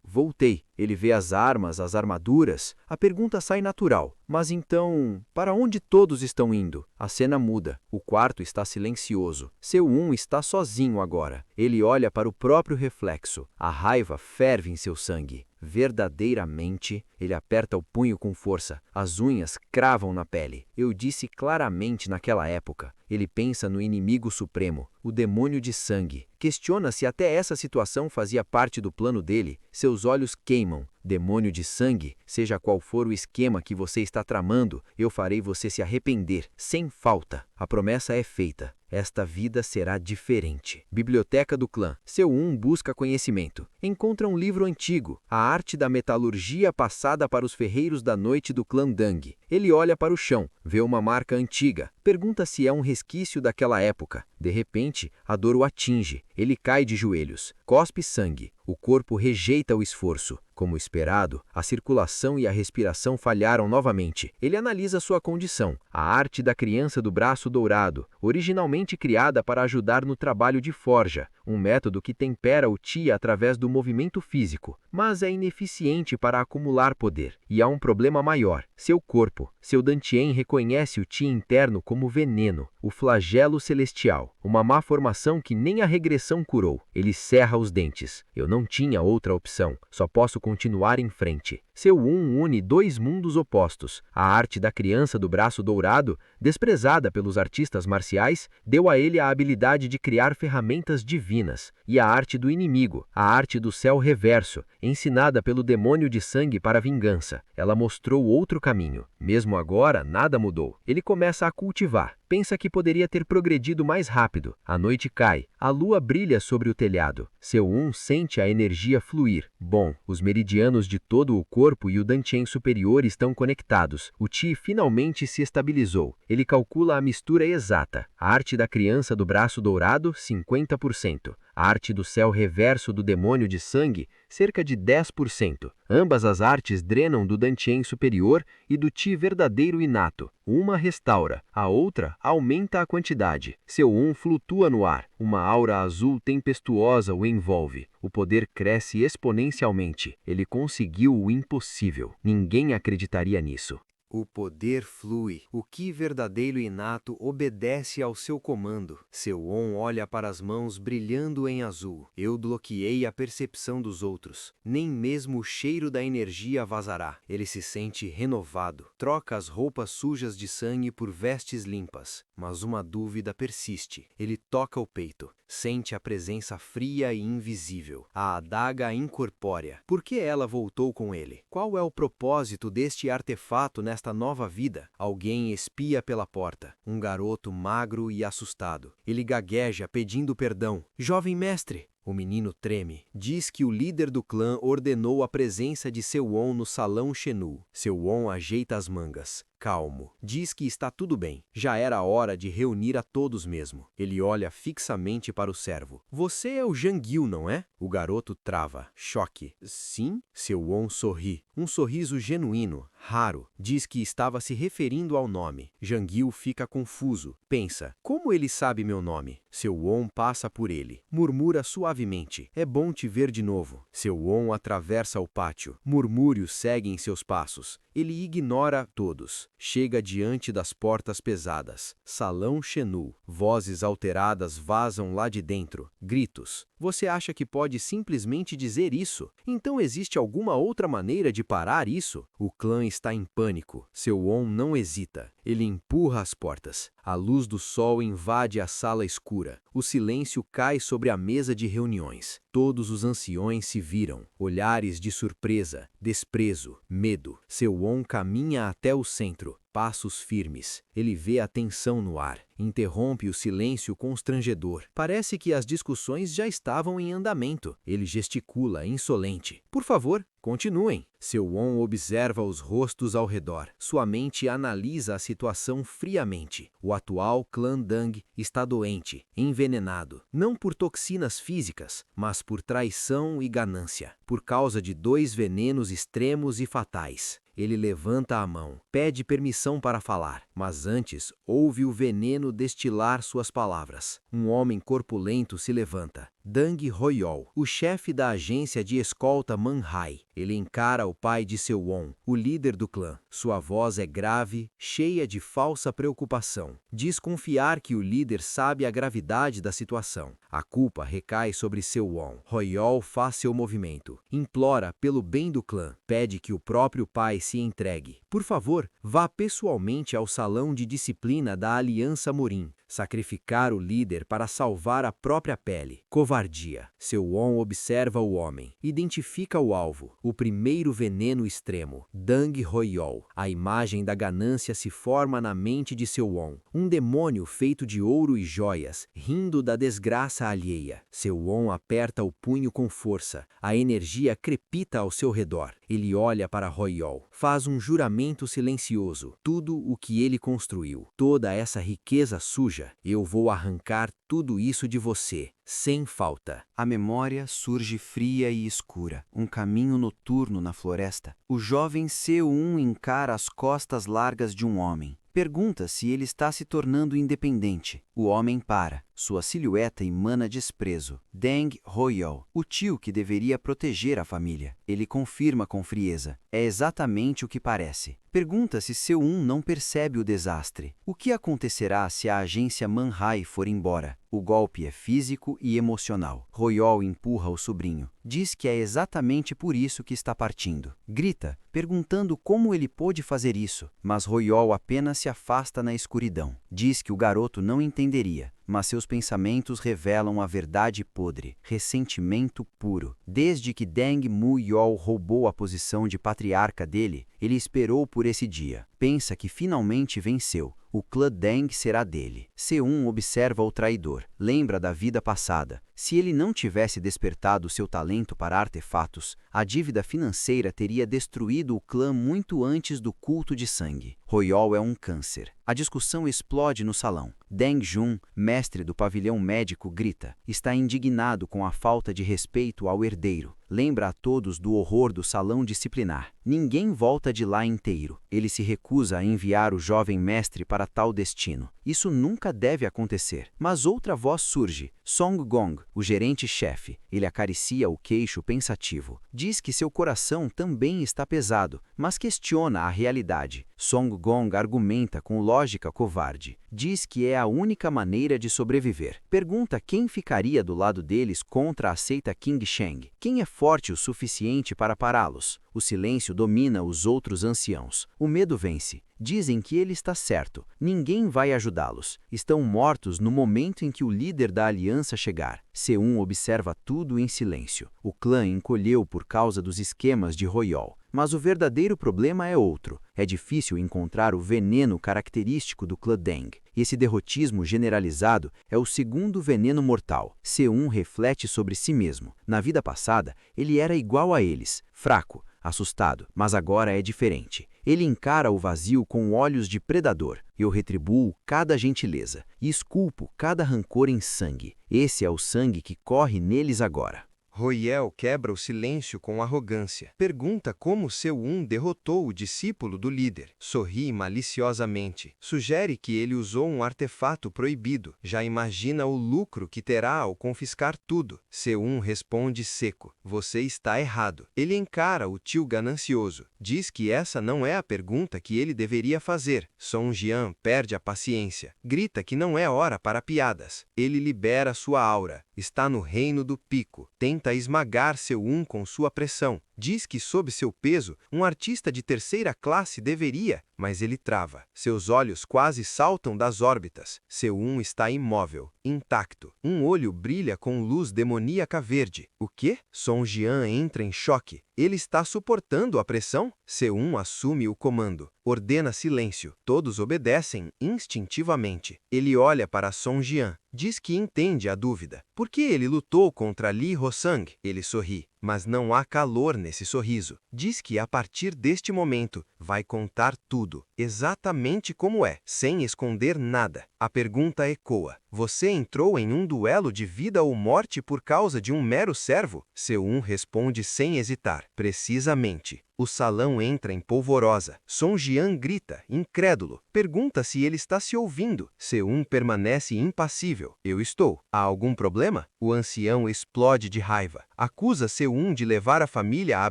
Voltei. Ele vê as armas, as armaduras. A pergunta sai natural. Mas então, para onde todos estão indo? A cena muda. O quarto está silencioso. Sewon está sozinho agora. Ele olha para o próprio reflexo. A raiva ferve em seu sangue. Verdadeiramente, ele aperta o punho com força. As unhas cravam na pele. Eu disse claramente naquela época. Ele pensa no inimigo supremo, o demônio de sangue. Questiona se até essa situação fazia parte do plano dele. Seus olhos queimam. Demônio de sangue, seja qual for o esquema que você está tramando, eu farei você se arrepender, sem falta. A promessa é feita. Esta vida será diferente. Biblioteca do clã. Sewon busca conhecimento. Encontra um livro antigo, a arte da metalurgia passada para os ferreiros da noite do clã Dang. Ele olha para o chão, vê uma marca antiga. Pergunta se é um resquício daquela época. De repente, a dor o atinge. Ele cai de joelhos, cospe sangue. O corpo rejeita o esforço. Como esperado, a circulação e a respiração falharam novamente. Ele analisa sua condição. A arte da criança do braço dourado, originalmente criada para ajudar no trabalho de forja, um método que tempera o Ti através do movimento físico, mas é ineficiente para acumular poder. E há um problema maior. Seu corpo. Seu Dantien reconhece o Ti interno como veneno, o flagelo celestial, uma má formação que nem a regressão curou. Ele cerra os dentes. Eu não tinha outra opção. Só posso continuar em frente. Sewon une 2 mundos opostos. A arte da criança do braço dourado, desprezada pelos artistas marciais, deu a ele a habilidade de criar ferramentas divinas. E a arte do inimigo, a arte do céu reverso, ensinada pelo demônio de sangue para a vingança. Ela mostrou outro caminho. Mesmo agora, nada mudou. Ele começa a cultivar. Pensa que poderia ter progredido mais rápido. A noite cai. A lua brilha sobre o telhado. Sewon sente a energia fluir. Bom, os meridianos de todo o corpo e o Dantien superior estão conectados. O Ti finalmente se estabilizou. Ele calcula a mistura exata. A arte da criança do braço dourado, 50%. A arte do céu reverso do demônio de sangue, cerca de 10%. Ambas as artes drenam do Dantien superior e do Ti verdadeiro inato. Uma restaura, a outra aumenta a quantidade. Seu flutua no ar. Uma aura azul tempestuosa o envolve. O poder cresce exponencialmente. Ele conseguiu o impossível. Ninguém acreditaria nisso. O poder flui. O Ki verdadeiro inato obedece ao seu comando. Seu olha para as mãos brilhando em azul. Eu bloqueei a percepção dos outros. Nem mesmo o cheiro da energia vazará. Ele se sente renovado. Troca as roupas sujas de sangue por vestes limpas. Mas uma dúvida persiste. Ele toca o peito. Sente a presença fria e invisível. A adaga incorpórea. Por que ela voltou com ele? Qual é o propósito deste artefato nesta nova vida? Alguém espia pela porta. Um garoto magro e assustado. Ele gagueja pedindo perdão. Jovem mestre! O menino treme. Diz que o líder do clã ordenou a presença de Sewon no salão Shenu. Sewon ajeita as mangas. Calmo. Diz que está tudo bem. Já era hora de reunir a todos mesmo. Ele olha fixamente para o servo. Você é o Janguil, não é? O garoto trava. Choque. Sim? Sewon sorri. Um sorriso genuíno, raro. Diz que estava se referindo ao nome. Janguil fica confuso. Pensa, como ele sabe meu nome? Sewon passa por ele. Murmura suavemente. É bom te ver de novo. Sewon atravessa o pátio. Murmúrios seguem seus passos. Ele ignora todos. Chega diante das portas pesadas. Salão Shenu. Vozes alteradas vazam lá de dentro. Gritos. Você acha que pode simplesmente dizer isso? Então existe alguma outra maneira de parar isso? O clã está em pânico. Sewon não hesita. Ele empurra as portas. A luz do sol invade a sala escura. O silêncio cai sobre a mesa de reuniões. Todos os anciões se viram. Olhares de surpresa, desprezo, medo. Sewon caminha até o centro. Passos firmes. Ele vê a tensão no ar. Interrompe o silêncio constrangedor. Parece que as discussões já estavam em andamento. Ele gesticula, insolente. Por favor, continuem. Sewon observa os rostos ao redor. Sua mente analisa a situação friamente. O atual clã Dang está doente, envenenado. Não por toxinas físicas, mas por traição e ganância. Por causa de 2 venenos extremos e fatais. Ele levanta a mão, pede permissão para falar, mas antes ouve o veneno destilar suas palavras. Um homem corpulento se levanta. Dang Royol, o chefe da agência de escolta Manhai. Ele encara o pai de Sewon, o líder do clã. Sua voz é grave, cheia de falsa preocupação. Diz confiar que o líder sabe a gravidade da situação. A culpa recai sobre Sewon. Royol faz seu movimento. Implora pelo bem do clã. Pede que o próprio pai se entregue. Por favor, vá pessoalmente ao salão de disciplina da Aliança Morim. Sacrificar o líder para salvar a própria pele. Covardia. Sewon observa o homem. Identifica o alvo. O primeiro veneno extremo. Dang Royol. A imagem da ganância se forma na mente de Sewon. Um demônio feito de ouro e joias, rindo da desgraça alheia. Sewon aperta o punho com força. A energia crepita ao seu redor. Ele olha para Royol. Faz um juramento silencioso. Tudo o que ele construiu. Toda essa riqueza suja. Eu vou arrancar tudo isso de você, sem falta. A memória surge fria e escura. Um caminho noturno na floresta. O jovem Sewon encara as costas largas de um homem. Pergunta se ele está se tornando independente. O homem para. Sua silhueta emana desprezo. Dang Royol, o tio que deveria proteger a família. Ele confirma com frieza. É exatamente o que parece. Pergunta se Sewon não percebe o desastre. O que acontecerá se a agência Manhai for embora? O golpe é físico e emocional. Royol empurra o sobrinho. Diz que é exatamente por isso que está partindo. Grita, perguntando como ele pôde fazer isso. Mas Royol apenas se afasta na escuridão. Diz que o garoto não entenderia. Mas seus pensamentos revelam a verdade podre, ressentimento puro. Desde que Dang Muyol roubou a posição de patriarca dele, ele esperou por esse dia. Pensa que finalmente venceu. O clã Dang será dele. Sewon observa o traidor. Lembra da vida passada. Se ele não tivesse despertado seu talento para artefatos, a dívida financeira teria destruído o clã muito antes do culto de sangue. Royol é um câncer. A discussão explode no salão. Deng Jun, mestre do pavilhão médico, grita. Está indignado com a falta de respeito ao herdeiro. Lembra a todos do horror do salão disciplinar. Ninguém volta de lá inteiro. Ele se recusa a enviar o jovem mestre para tal destino. Isso nunca deve acontecer. Mas outra voz surge. Song Gong, o gerente-chefe. Ele acaricia o queixo pensativo. Diz que seu coração também está pesado, mas questiona a realidade. Song Gong argumenta com lógica covarde. Diz que é a única maneira de sobreviver. Pergunta quem ficaria do lado deles contra a seita King Sheng. Quem é forte o suficiente para pará-los? O silêncio domina os outros anciãos. O medo vence. Dizem que ele está certo. Ninguém vai ajudá-los. Estão mortos no momento em que o líder da aliança chegar. Seun observa tudo em silêncio. O clã encolheu por causa dos esquemas de Royol. Mas o verdadeiro problema é outro. É difícil encontrar o veneno característico do clã Deng. Esse derrotismo generalizado é o segundo veneno mortal. Seun reflete sobre si mesmo. Na vida passada, ele era igual a eles, fraco, assustado, mas agora é diferente. Ele encara o vazio com olhos de predador. Eu retribuo cada gentileza e esculpo cada rancor em sangue. Esse é o sangue que corre neles agora. Royel quebra o silêncio com arrogância. Pergunta como Seun derrotou o discípulo do líder. Sorri maliciosamente. Sugere que ele usou um artefato proibido. Já imagina o lucro que terá ao confiscar tudo. Seun responde seco. Você está errado. Ele encara o tio ganancioso. Diz que essa não é a pergunta que ele deveria fazer. Song Jian perde a paciência. Grita que não é hora para piadas. Ele libera sua aura. Está no reino do pico. Tenta esmagar Seun com sua pressão. Diz que, sob seu peso, um artista de terceira classe deveria, mas ele trava. Seus olhos quase saltam das órbitas. Seun está imóvel, intacto. Um olho brilha com luz demoníaca verde. O quê? Song Jian entra em choque. Ele está suportando a pressão? Seun assume o comando. Ordena silêncio. Todos obedecem instintivamente. Ele olha para Song Jian. Diz que entende a dúvida. Por que ele lutou contra Li Hosang? Ele sorri. Mas não há calor nesse sorriso. Diz que a partir deste momento vai contar tudo, exatamente como é, sem esconder nada. A pergunta ecoa. Você entrou em um duelo de vida ou morte por causa de um mero servo? Seun responde sem hesitar. Precisamente. O salão entra em polvorosa. Song Jian grita, incrédulo. Pergunta se ele está se ouvindo. Seun permanece impassível. Eu estou. Há algum problema? O ancião explode de raiva. Acusa Seun de levar a família à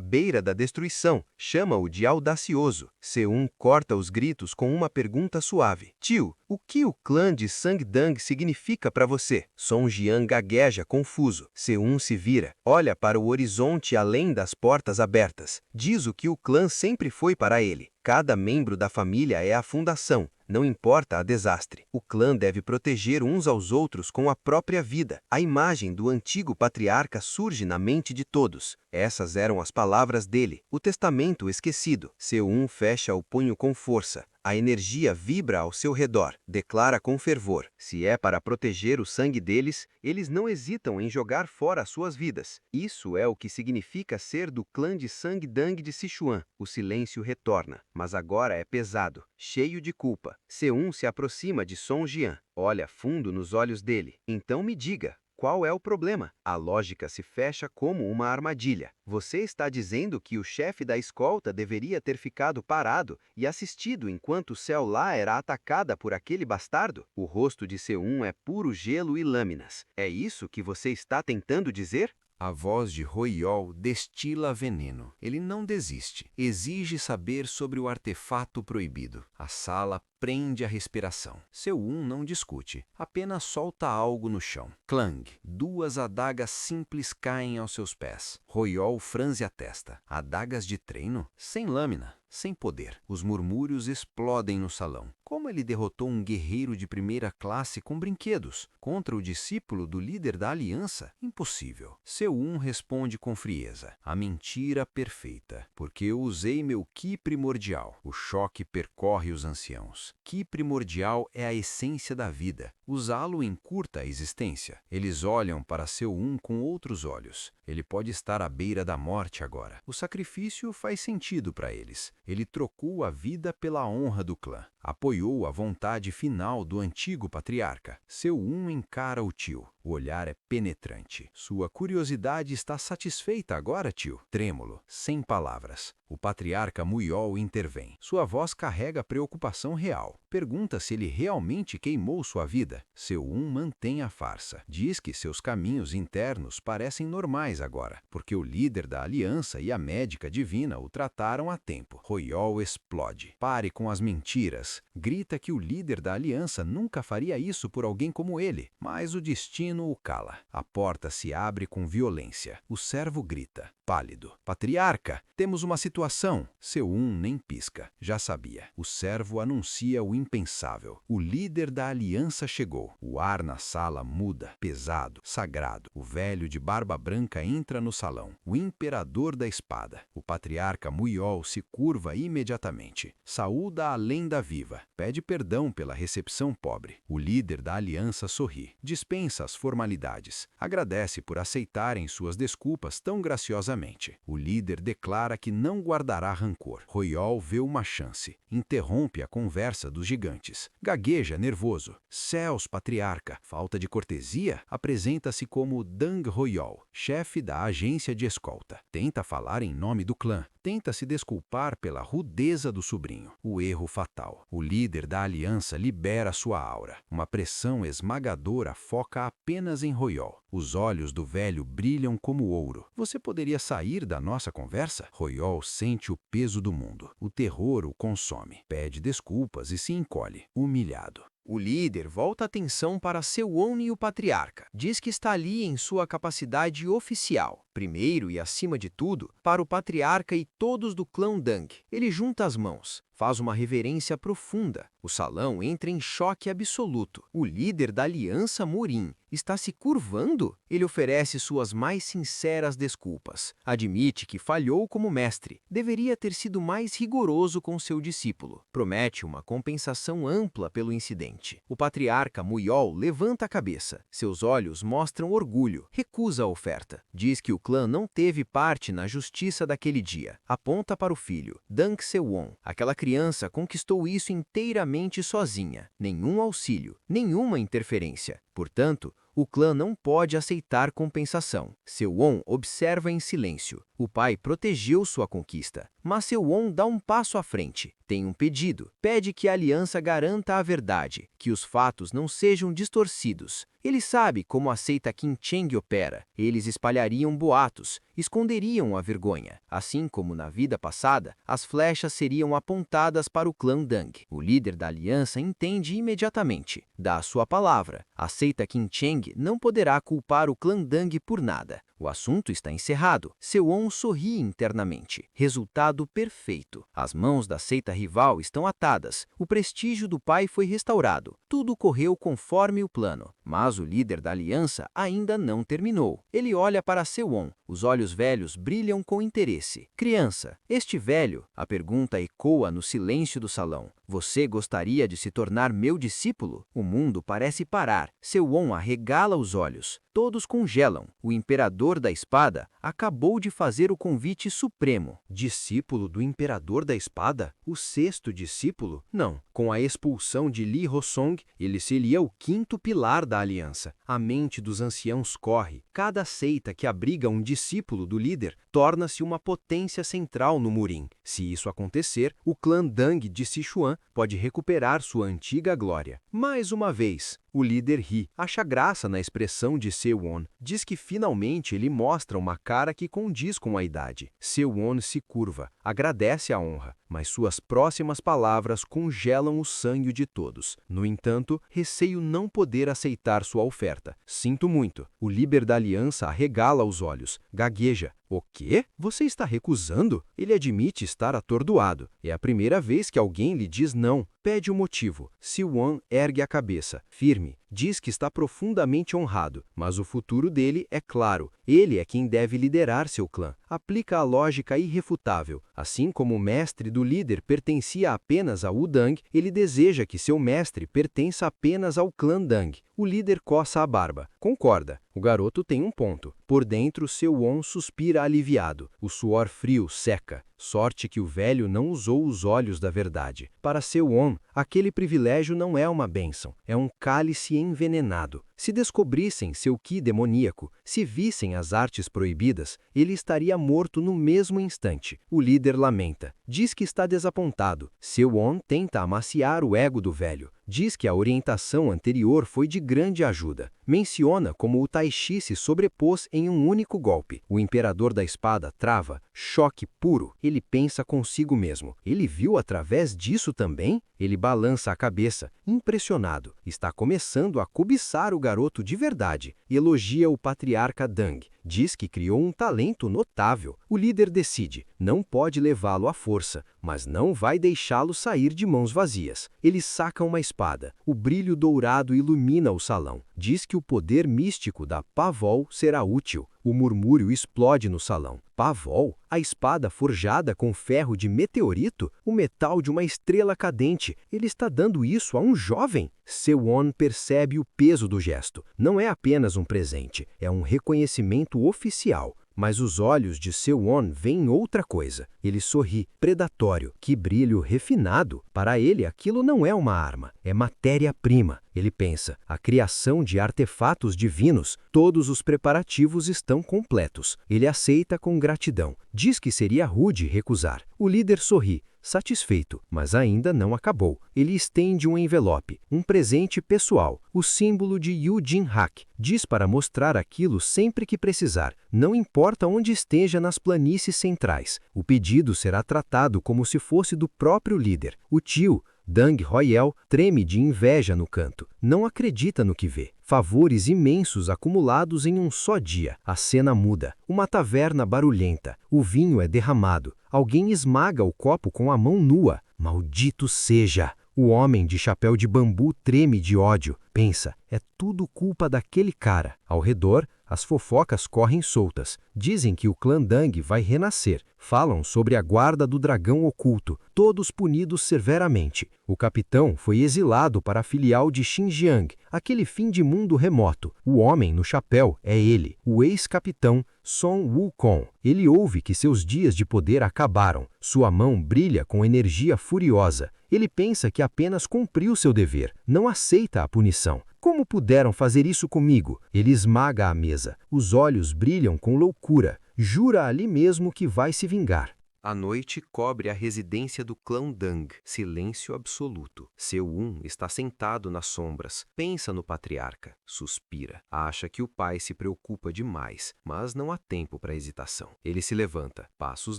beira da destruição. Chama-o de audacioso. Seun corta os gritos com uma pergunta suave. Tio, o que o clã de Sangdang significa para você? Song Jian gagueja confuso. Seun se vira. Olha para o horizonte além das portas abertas. Diz o que o clã sempre foi para ele. Cada membro da família é a fundação. Não importa a desastre. O clã deve proteger uns aos outros com a própria vida. A imagem do antigo patriarca surge na mente de todos. Essas eram as palavras dele. O testamento esquecido. Seun fecha o punho com força. A energia vibra ao seu redor. Declara com fervor. Se é para proteger o sangue deles, eles não hesitam em jogar fora suas vidas. Isso é o que significa ser do clã de Sangdang de Sichuan. O silêncio retorna, mas agora é pesado, cheio de culpa. Seun se aproxima de Song Jian. Olha fundo nos olhos dele. Então me diga. Qual é o problema? A lógica se fecha como uma armadilha. Você está dizendo que o chefe da escolta deveria ter ficado parado e assistido enquanto Céu Lá era atacada por aquele bastardo? O rosto de Seun é puro gelo e lâminas. É isso que você está tentando dizer? A voz de Royol destila veneno. Ele não desiste. Exige saber sobre o artefato proibido. A sala prende a respiração. Seun não discute, apenas solta algo no chão. Clang! Duas adagas simples caem aos seus pés. Royol franze a testa. Adagas de treino? Sem lâmina. Sem poder. Os murmúrios explodem no salão. Como ele derrotou um guerreiro de primeira classe com brinquedos contra o discípulo do líder da aliança? Impossível. Seu responde com frieza: a mentira perfeita, porque eu usei meu Ki primordial. O choque percorre os anciãos. Ki primordial é a essência da vida. Usá-lo encurta a existência. Eles olham para seu com outros olhos. Ele pode estar à beira da morte agora. O sacrifício faz sentido para eles. Ele trocou a vida pela honra do clã. Apoiou a vontade final do antigo patriarca. Seu encara o tio. O olhar é penetrante. Sua curiosidade está satisfeita agora, tio? Trêmulo, sem palavras. O patriarca Muyol intervém. Sua voz carrega preocupação real. Pergunta se ele realmente queimou sua vida. Seu mantém a farsa. Diz que seus caminhos internos parecem normais agora, porque o líder da aliança e a médica divina o trataram a tempo. Royol explode. Pare com as mentiras. Grita que o líder da aliança nunca faria isso por alguém como ele, mas o destino o cala. A porta se abre com violência. O servo grita, pálido: patriarca, temos uma situação. Seu nem pisca. Já sabia. O servo anuncia o impensável. O líder da aliança chegou. O ar na sala muda, pesado, sagrado. O velho de barba branca entra no salão. O imperador da espada. O patriarca Muyol se curva imediatamente. Saúda a lenda viva. Pede perdão pela recepção pobre. O líder da aliança sorri. Dispensa as formalidades. Agradece por aceitarem suas desculpas tão graciosamente. O líder declara que não guardará rancor. Royol vê uma chance. Interrompe a conversa dos gigantes. Gagueja nervoso. Céus, patriarca. Falta de cortesia? Apresenta-se como Dang Royol, chefe da agência de escolta. Tenta falar em nome do clã. Tenta se desculpar pela rudeza do sobrinho. O erro fatal. O líder da aliança libera sua aura. Uma pressão esmagadora foca apenas em Royol. Os olhos do velho brilham como ouro. Você poderia sair da nossa conversa? Royol sente o peso do mundo. O terror o consome. Pede desculpas e se encolhe, humilhado. O líder volta a atenção para Sewon e o patriarca. Diz que está ali em sua capacidade oficial. Primeiro e acima de tudo, para o patriarca e todos do clã Dang. Ele junta as mãos. Faz uma reverência profunda. O salão entra em choque absoluto. O líder da aliança Morin está se curvando. Ele oferece suas mais sinceras desculpas. Admite que falhou como mestre. Deveria ter sido mais rigoroso com seu discípulo. Promete uma compensação ampla pelo incidente. O patriarca Muyol levanta a cabeça. Seus olhos mostram orgulho. Recusa a oferta. Diz que o clã não teve parte na justiça daquele dia. Aponta para o filho, Dang Sewon. Aquela criança conquistou isso inteiramente sozinha. Nenhum auxílio, nenhuma interferência. Portanto, o clã não pode aceitar compensação. Sewon observa em silêncio. O pai protegeu sua conquista, mas Sewon dá um passo à frente. Tem um pedido. Pede que a aliança garanta a verdade, que os fatos não sejam distorcidos. Ele sabe como a seita Qin Cheng opera. Eles espalhariam boatos, esconderiam a vergonha. Assim como na vida passada, as flechas seriam apontadas para o clã Dang. O líder da aliança entende imediatamente. Dá a sua palavra. A seita Qin Cheng não poderá culpar o clã Dang por nada. O assunto está encerrado. Sewon sorri internamente. Resultado perfeito. As mãos da seita rival estão atadas. O prestígio do pai foi restaurado. Tudo correu conforme o plano. Mas o líder da aliança ainda não terminou. Ele olha para Sewon. Os olhos velhos brilham com interesse. Criança, este velho? A pergunta ecoa no silêncio do salão. Você gostaria de se tornar meu discípulo? O mundo parece parar. Sewon arregala os olhos. Todos congelam. O imperador da espada acabou de fazer o convite supremo. Discípulo do imperador da espada? O sexto discípulo? Não. Com a expulsão de Li Hosong, ele seria o quinto pilar da aliança. A mente dos anciãos corre. Cada seita que abriga um discípulo do líder torna-se uma potência central no Morin. Se isso acontecer, o clã Dang de Sichuan pode recuperar sua antiga glória. Mais uma vez, o líder ri, acha graça na expressão de Sewon. Diz que finalmente ele mostra uma cara que condiz com a idade. Sewon se curva, agradece a honra, mas suas próximas palavras congelam o sangue de todos. No entanto, receio não poder aceitar sua oferta. Sinto muito. O líder da aliança arregala os olhos, gagueja. O quê? Você está recusando? Ele admite estar atordoado. É a primeira vez que alguém lhe diz não. Pede o motivo. Siwon ergue a cabeça, firme. Diz que está profundamente honrado, mas o futuro dele é claro. Ele é quem deve liderar seu clã. Aplica a lógica irrefutável. Assim como o mestre do líder pertencia apenas a Wudang, ele deseja que seu mestre pertença apenas ao clã Dang. O líder coça a barba. Concorda. O garoto tem um ponto. Por dentro, Sewon suspira aliviado. O suor frio seca. Sorte que o velho não usou os olhos da verdade. Para Sewon, aquele privilégio não é uma bênção, é um cálice envenenado. Se descobrissem seu ki demoníaco, se vissem as artes proibidas, ele estaria morto no mesmo instante. O líder lamenta. Diz que está desapontado. Sewon tenta amaciar o ego do velho. Diz que a orientação anterior foi de grande ajuda. Menciona como o Tai Chi se sobrepôs em um único golpe. O imperador da espada trava, choque puro. Ele pensa consigo mesmo. Ele viu através disso também? Ele balança a cabeça, impressionado. Está começando a cobiçar o garoto de verdade. Elogia o patriarca Dang. Diz que criou um talento notável. O líder decide. Não pode levá-lo à força, mas não vai deixá-lo sair de mãos vazias. Ele saca uma espada. O brilho dourado ilumina o salão. Diz que o poder místico da Pavol será útil. O murmúrio explode no salão. Pavol? A espada forjada com ferro de meteorito? O metal de uma estrela cadente? Ele está dando isso a um jovem? Sewon percebe o peso do gesto. Não é apenas um presente, é um reconhecimento oficial. Mas os olhos de Sewon veem outra coisa. Ele sorri, predatório. Que brilho refinado! Para ele, aquilo não é uma arma, é matéria-prima. Ele pensa, a criação de artefatos divinos, todos os preparativos estão completos. Ele aceita com gratidão. Diz que seria rude recusar. O líder sorri, satisfeito, mas ainda não acabou. Ele estende um envelope, um presente pessoal, o símbolo de Yu Jin Hak. Diz para mostrar aquilo sempre que precisar, não importa onde esteja nas planícies centrais. O pedido será tratado como se fosse do próprio líder. O tio, Dang Royal, treme de inveja no canto. Não acredita no que vê. Favores imensos acumulados em um só dia. A cena muda. Uma taverna barulhenta. O vinho é derramado. Alguém esmaga o copo com a mão nua. Maldito seja! O homem de chapéu de bambu treme de ódio. Pensa, é tudo culpa daquele cara. Ao redor, as fofocas correm soltas. Dizem que o clã Dang vai renascer. Falam sobre a guarda do dragão oculto, todos punidos severamente. O capitão foi exilado para a filial de Xinjiang, aquele fim de mundo remoto. O homem no chapéu é ele, o ex-capitão Sun Wukong. Ele ouve que seus dias de poder acabaram. Sua mão brilha com energia furiosa. Ele pensa que apenas cumpriu seu dever, não aceita a punição. Como puderam fazer isso comigo? Ele esmaga a mesa. Os olhos brilham com loucura. Jura ali mesmo que vai se vingar. A noite cobre a residência do clã Dang. Silêncio absoluto. Sewon está sentado nas sombras. Pensa no patriarca. Suspira. Acha que o pai se preocupa demais, mas não há tempo para hesitação. Ele se levanta. Passos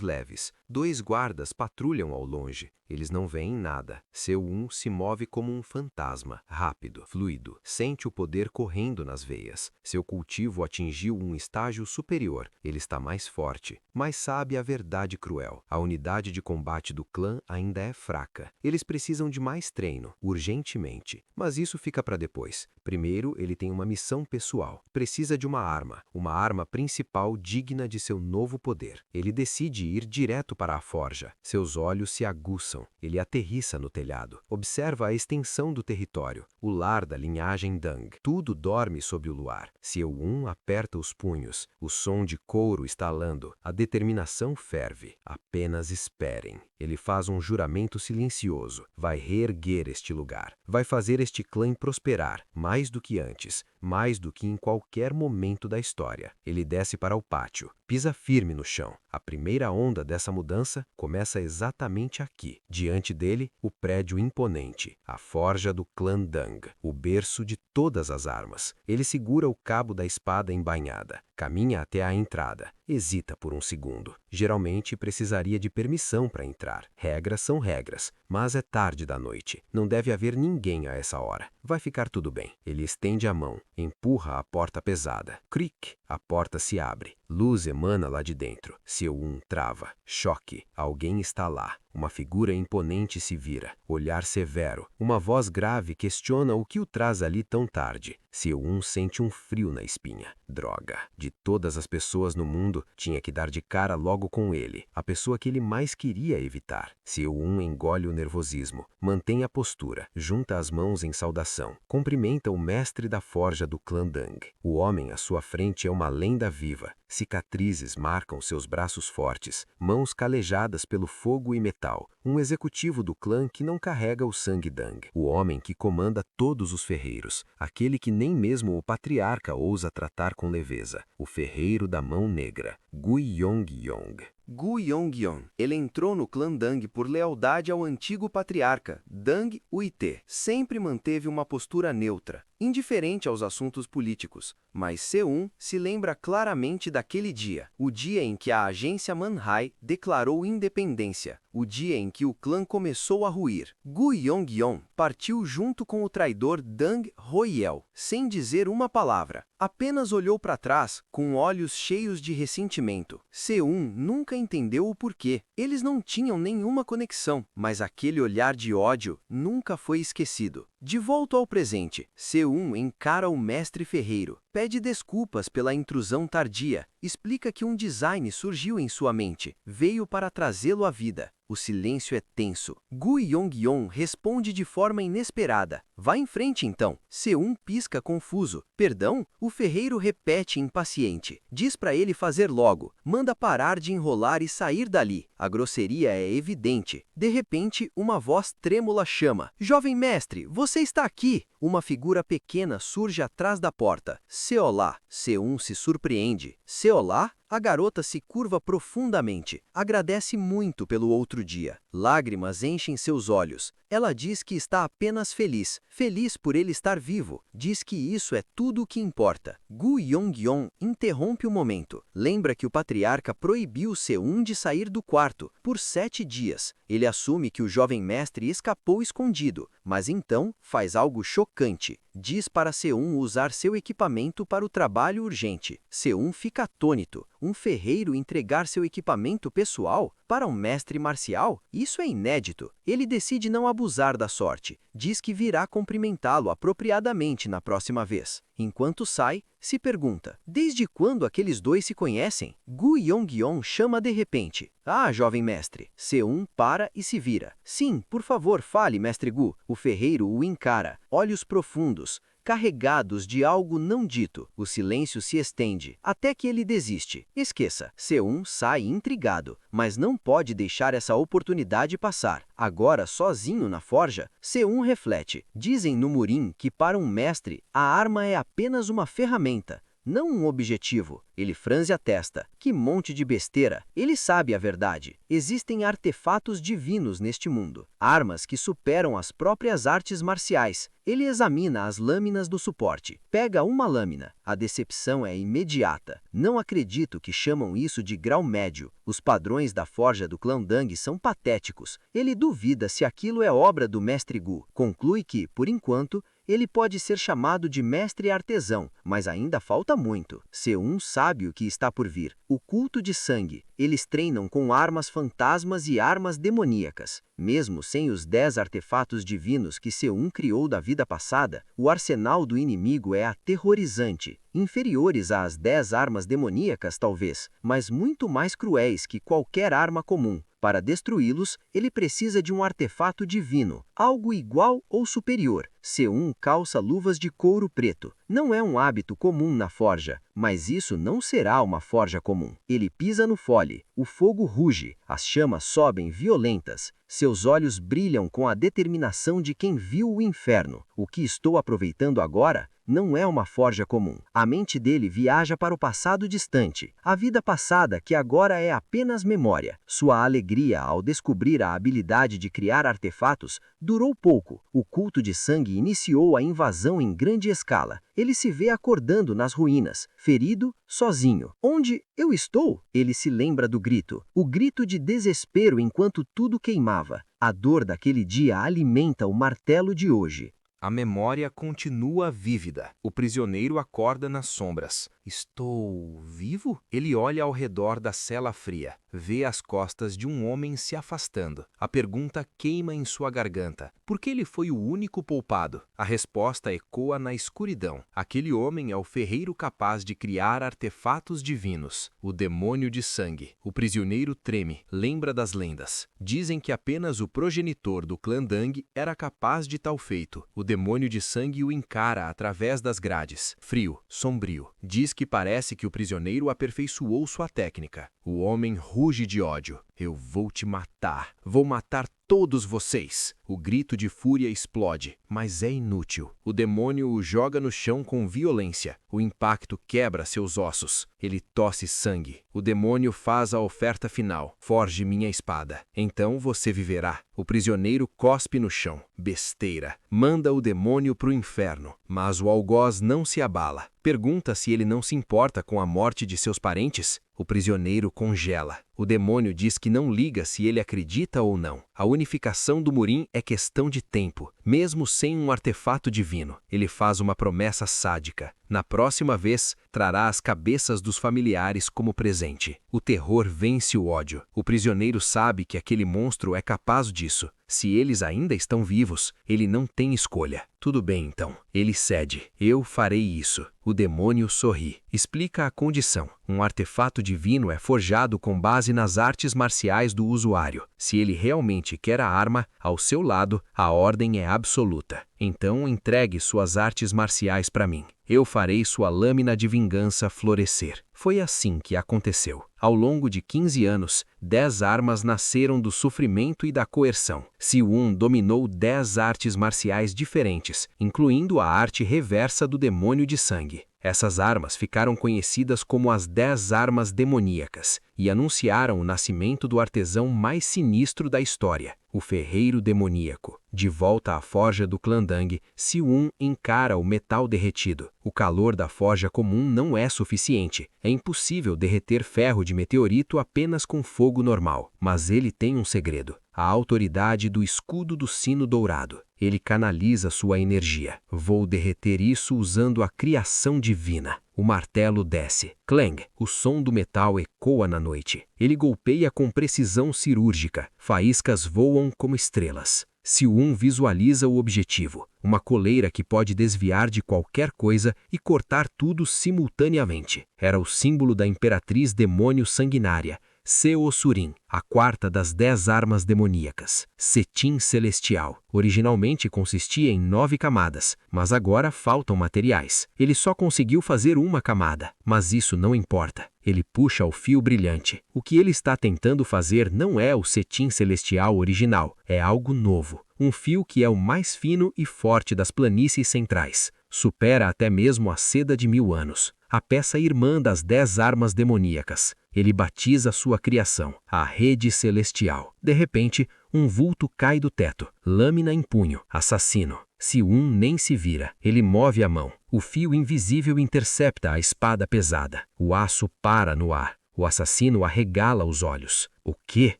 leves. 2 guardas patrulham ao longe. Eles não veem nada. Sewon se move como um fantasma. Rápido, fluido. Sente o poder correndo nas veias. Seu cultivo atingiu um estágio superior. Ele está mais forte, mas sabe a verdade cruel. A unidade de combate do clã ainda é fraca. Eles precisam de mais treino, urgentemente. Mas isso fica para depois. Primeiro, ele tem uma missão pessoal. Precisa de uma arma principal digna de seu novo poder. Ele decide ir direto para a forja. Seus olhos se aguçam. Ele aterrissa no telhado. Observa a extensão do território, o lar da linhagem Dang. Tudo dorme sob o luar. Sewon aperta os punhos. O som de couro estalando. A determinação ferve. Apenas esperem. Ele faz um juramento silencioso. Vai reerguer este lugar. Vai fazer este clã prosperar, mais do que antes, mais do que em qualquer momento da história. Ele desce para o pátio, pisa firme no chão. A primeira onda dessa mudança começa exatamente aqui. Diante dele, o prédio imponente, a forja do clã Dang, o berço de todas as armas. Ele segura o cabo da espada embainhada. Caminha até a entrada. Hesita por um segundo. Geralmente precisaria de permissão para entrar. Regras são regras, mas é tarde da noite. Não deve haver ninguém a essa hora. Vai ficar tudo bem. Ele estende a mão, empurra a porta pesada. Cric! A porta se abre. Luz emana lá de dentro. Seu trava. Choque. Alguém está lá. Uma figura imponente se vira. Olhar severo. Uma voz grave questiona o que o traz ali tão tarde. Seu sente um frio na espinha. Droga. De todas as pessoas no mundo, tinha que dar de cara logo com ele. A pessoa que ele mais queria evitar. Seu engole o nervosismo. Mantém a postura. Junta as mãos em saudação. Cumprimenta o mestre da forja do clã Dang. O homem à sua frente é uma lenda viva. Cicatrizes marcam seus braços fortes, mãos calejadas pelo fogo e metal. Um executivo do clã que não carrega o sangue Dang. O homem que comanda todos os ferreiros. Aquele que nem mesmo o patriarca ousa tratar com leveza. O ferreiro da mão negra. Gu Yong. Gu Yong. Ele entrou no clã Dang por lealdade ao antigo patriarca, Dang Uite. Sempre manteve uma postura neutra, indiferente aos assuntos políticos. Mas Seun se lembra claramente daquele dia, o dia em que a agência Manhai declarou independência, o dia em que o clã começou a ruir. Gu Yong partiu junto com o traidor Dang Hoiel, sem dizer uma palavra. Apenas olhou para trás, com olhos cheios de ressentimento. Seun nunca entendeu o porquê. Eles não tinham nenhuma conexão, mas aquele olhar de ódio nunca foi esquecido. De volta ao presente, Seun encara o mestre ferreiro. Pede desculpas pela intrusão tardia. Explica que um design surgiu em sua mente. Veio para trazê-lo à vida. O silêncio é tenso. Gu Yong responde de forma inesperada. Vá em frente então. Seun pisca confuso. Perdão? O ferreiro repete impaciente. Diz para ele fazer logo. Manda parar de enrolar e sair dali. A grosseria é evidente. De repente, uma voz trêmula chama. Jovem mestre, você está aqui! Uma figura pequena surge atrás da porta. Seolá. Seun se surpreende. Seolá? A garota se curva profundamente. Agradece muito pelo outro dia. Lágrimas enchem seus olhos. Ela diz que está apenas feliz. Feliz por ele estar vivo. Diz que isso é tudo o que importa. Gu Yong interrompe o momento. Lembra que o patriarca proibiu Seun de sair do quarto por 7 dias. Ele assume que o jovem mestre escapou escondido, mas então faz algo chocante. Diz para Seun usar seu equipamento para o trabalho urgente. Seun fica atônito. Um ferreiro entregar seu equipamento pessoal para um mestre marcial? Isso é inédito. Ele decide não abusar da sorte. Diz que virá cumprimentá-lo apropriadamente na próxima vez. Enquanto sai, se pergunta, desde quando aqueles dois se conhecem? Gu Yong chama de repente. Ah, jovem mestre. Seun para e se vira. Sim, por favor, fale, mestre Gu. O ferreiro o encara, olhos profundos, carregados de algo não dito. O silêncio se estende, até que ele desiste. Esqueça. Seun sai intrigado, mas não pode deixar essa oportunidade passar. Agora, sozinho na forja, Seun reflete. Dizem no Murim que para um mestre, a arma é apenas uma ferramenta, não um objetivo. Ele franze a testa. Que monte de besteira! Ele sabe a verdade. Existem artefatos divinos neste mundo. Armas que superam as próprias artes marciais. Ele examina as lâminas do suporte. Pega uma lâmina. A decepção é imediata. Não acredito que chamam isso de grau médio. Os padrões da forja do clã Dang são patéticos. Ele duvida se aquilo é obra do mestre Gu. Conclui que, por enquanto, ele pode ser chamado de mestre artesão, mas ainda falta muito. Seun sabe o que está por vir. O culto de sangue. Eles treinam com armas fantasmas e armas demoníacas. Mesmo sem os 10 artefatos divinos que Seun criou da vida passada, o arsenal do inimigo é aterrorizante. Inferiores às 10 armas demoníacas, talvez, mas muito mais cruéis que qualquer arma comum. Para destruí-los, ele precisa de um artefato divino, algo igual ou superior. Seun calça luvas de couro preto. Não é um hábito comum na forja, mas isso não será uma forja comum. Ele pisa no fole, o fogo ruge, as chamas sobem violentas. Seus olhos brilham com a determinação de quem viu o inferno. O que estou aproveitando agora não é uma forja comum. A mente dele viaja para o passado distante, a vida passada que agora é apenas memória. Sua alegria ao descobrir a habilidade de criar artefatos durou pouco. O culto de sangue iniciou a invasão em grande escala. Ele se vê acordando nas ruínas, ferido, sozinho. Onde eu estou? Ele se lembra do grito. O grito de desespero enquanto tudo queimava. A dor daquele dia alimenta o martelo de hoje. A memória continua vívida. O prisioneiro acorda nas sombras. Estou vivo? Ele olha ao redor da cela fria. Vê as costas de um homem se afastando. A pergunta queima em sua garganta. Por que ele foi o único poupado? A resposta ecoa na escuridão. Aquele homem é o ferreiro capaz de criar artefatos divinos. O demônio de sangue. O prisioneiro treme. Lembra das lendas. Dizem que apenas o progenitor do clã Dang era capaz de tal feito. O demônio de sangue o encara através das grades. Frio, sombrio. Diz que parece que o prisioneiro aperfeiçoou sua técnica. O homem ruge de ódio. Eu vou te matar. Vou matar todos vocês. O grito de fúria explode, mas é inútil. O demônio o joga no chão com violência. O impacto quebra seus ossos. Ele tosse sangue. O demônio faz a oferta final. Forge minha espada. Então você viverá. O prisioneiro cospe no chão. Besteira. Manda o demônio para o inferno. Mas o algoz não se abala. Pergunta se ele não se importa com a morte de seus parentes. O prisioneiro congela. O demônio diz que não liga se ele acredita ou não. A unificação do Murim é questão de tempo, mesmo sem um artefato divino. Ele faz uma promessa sádica. Na próxima vez, trará as cabeças dos familiares como presente. O terror vence o ódio. O prisioneiro sabe que aquele monstro é capaz disso. Se eles ainda estão vivos, ele não tem escolha. Tudo bem, então. Ele cede. Eu farei isso. O demônio sorri. Explica a condição. Um artefato divino é forjado com base nas artes marciais do usuário. Se ele realmente quer a arma, ao seu lado, a ordem é absoluta. Então entregue suas artes marciais para mim. Eu farei sua lâmina de vingança florescer. Foi assim que aconteceu. Ao longo de 15 anos, 10 armas nasceram do sofrimento e da coerção. Siwon dominou 10 artes marciais diferentes, incluindo a arte reversa do demônio de sangue. Essas armas ficaram conhecidas como as 10 armas demoníacas e anunciaram o nascimento do artesão mais sinistro da história, o ferreiro demoníaco. De volta à forja do clã Dang, Siwon encara o metal derretido. O calor da forja comum não é suficiente. É impossível derreter ferro de meteorito apenas com fogo normal. Mas ele tem um segredo: a autoridade do escudo do sino dourado. Ele canaliza sua energia. Vou derreter isso usando a criação divina. O martelo desce. Clang! O som do metal ecoa na noite. Ele golpeia com precisão cirúrgica. Faíscas voam como estrelas. Siwon visualiza o objetivo, uma coleira que pode desviar de qualquer coisa e cortar tudo simultaneamente. Era o símbolo da imperatriz demônio sanguinária, Seosurin, a quarta das 10 armas demoníacas. Cetim celestial. Originalmente consistia em 9 camadas, mas agora faltam materiais. Ele só conseguiu fazer uma camada, mas isso não importa. Ele puxa o fio brilhante. O que ele está tentando fazer não é o cetim celestial original, é algo novo. Um fio que é o mais fino e forte das planícies centrais. Supera até mesmo a seda de 1000 anos. A peça irmã das 10 armas demoníacas. Ele batiza sua criação, a rede celestial. De repente, um vulto cai do teto. Lâmina em punho. Assassino. Siwon nem se vira. Ele move a mão. O fio invisível intercepta a espada pesada. O aço para no ar. O assassino arregala os olhos. O quê?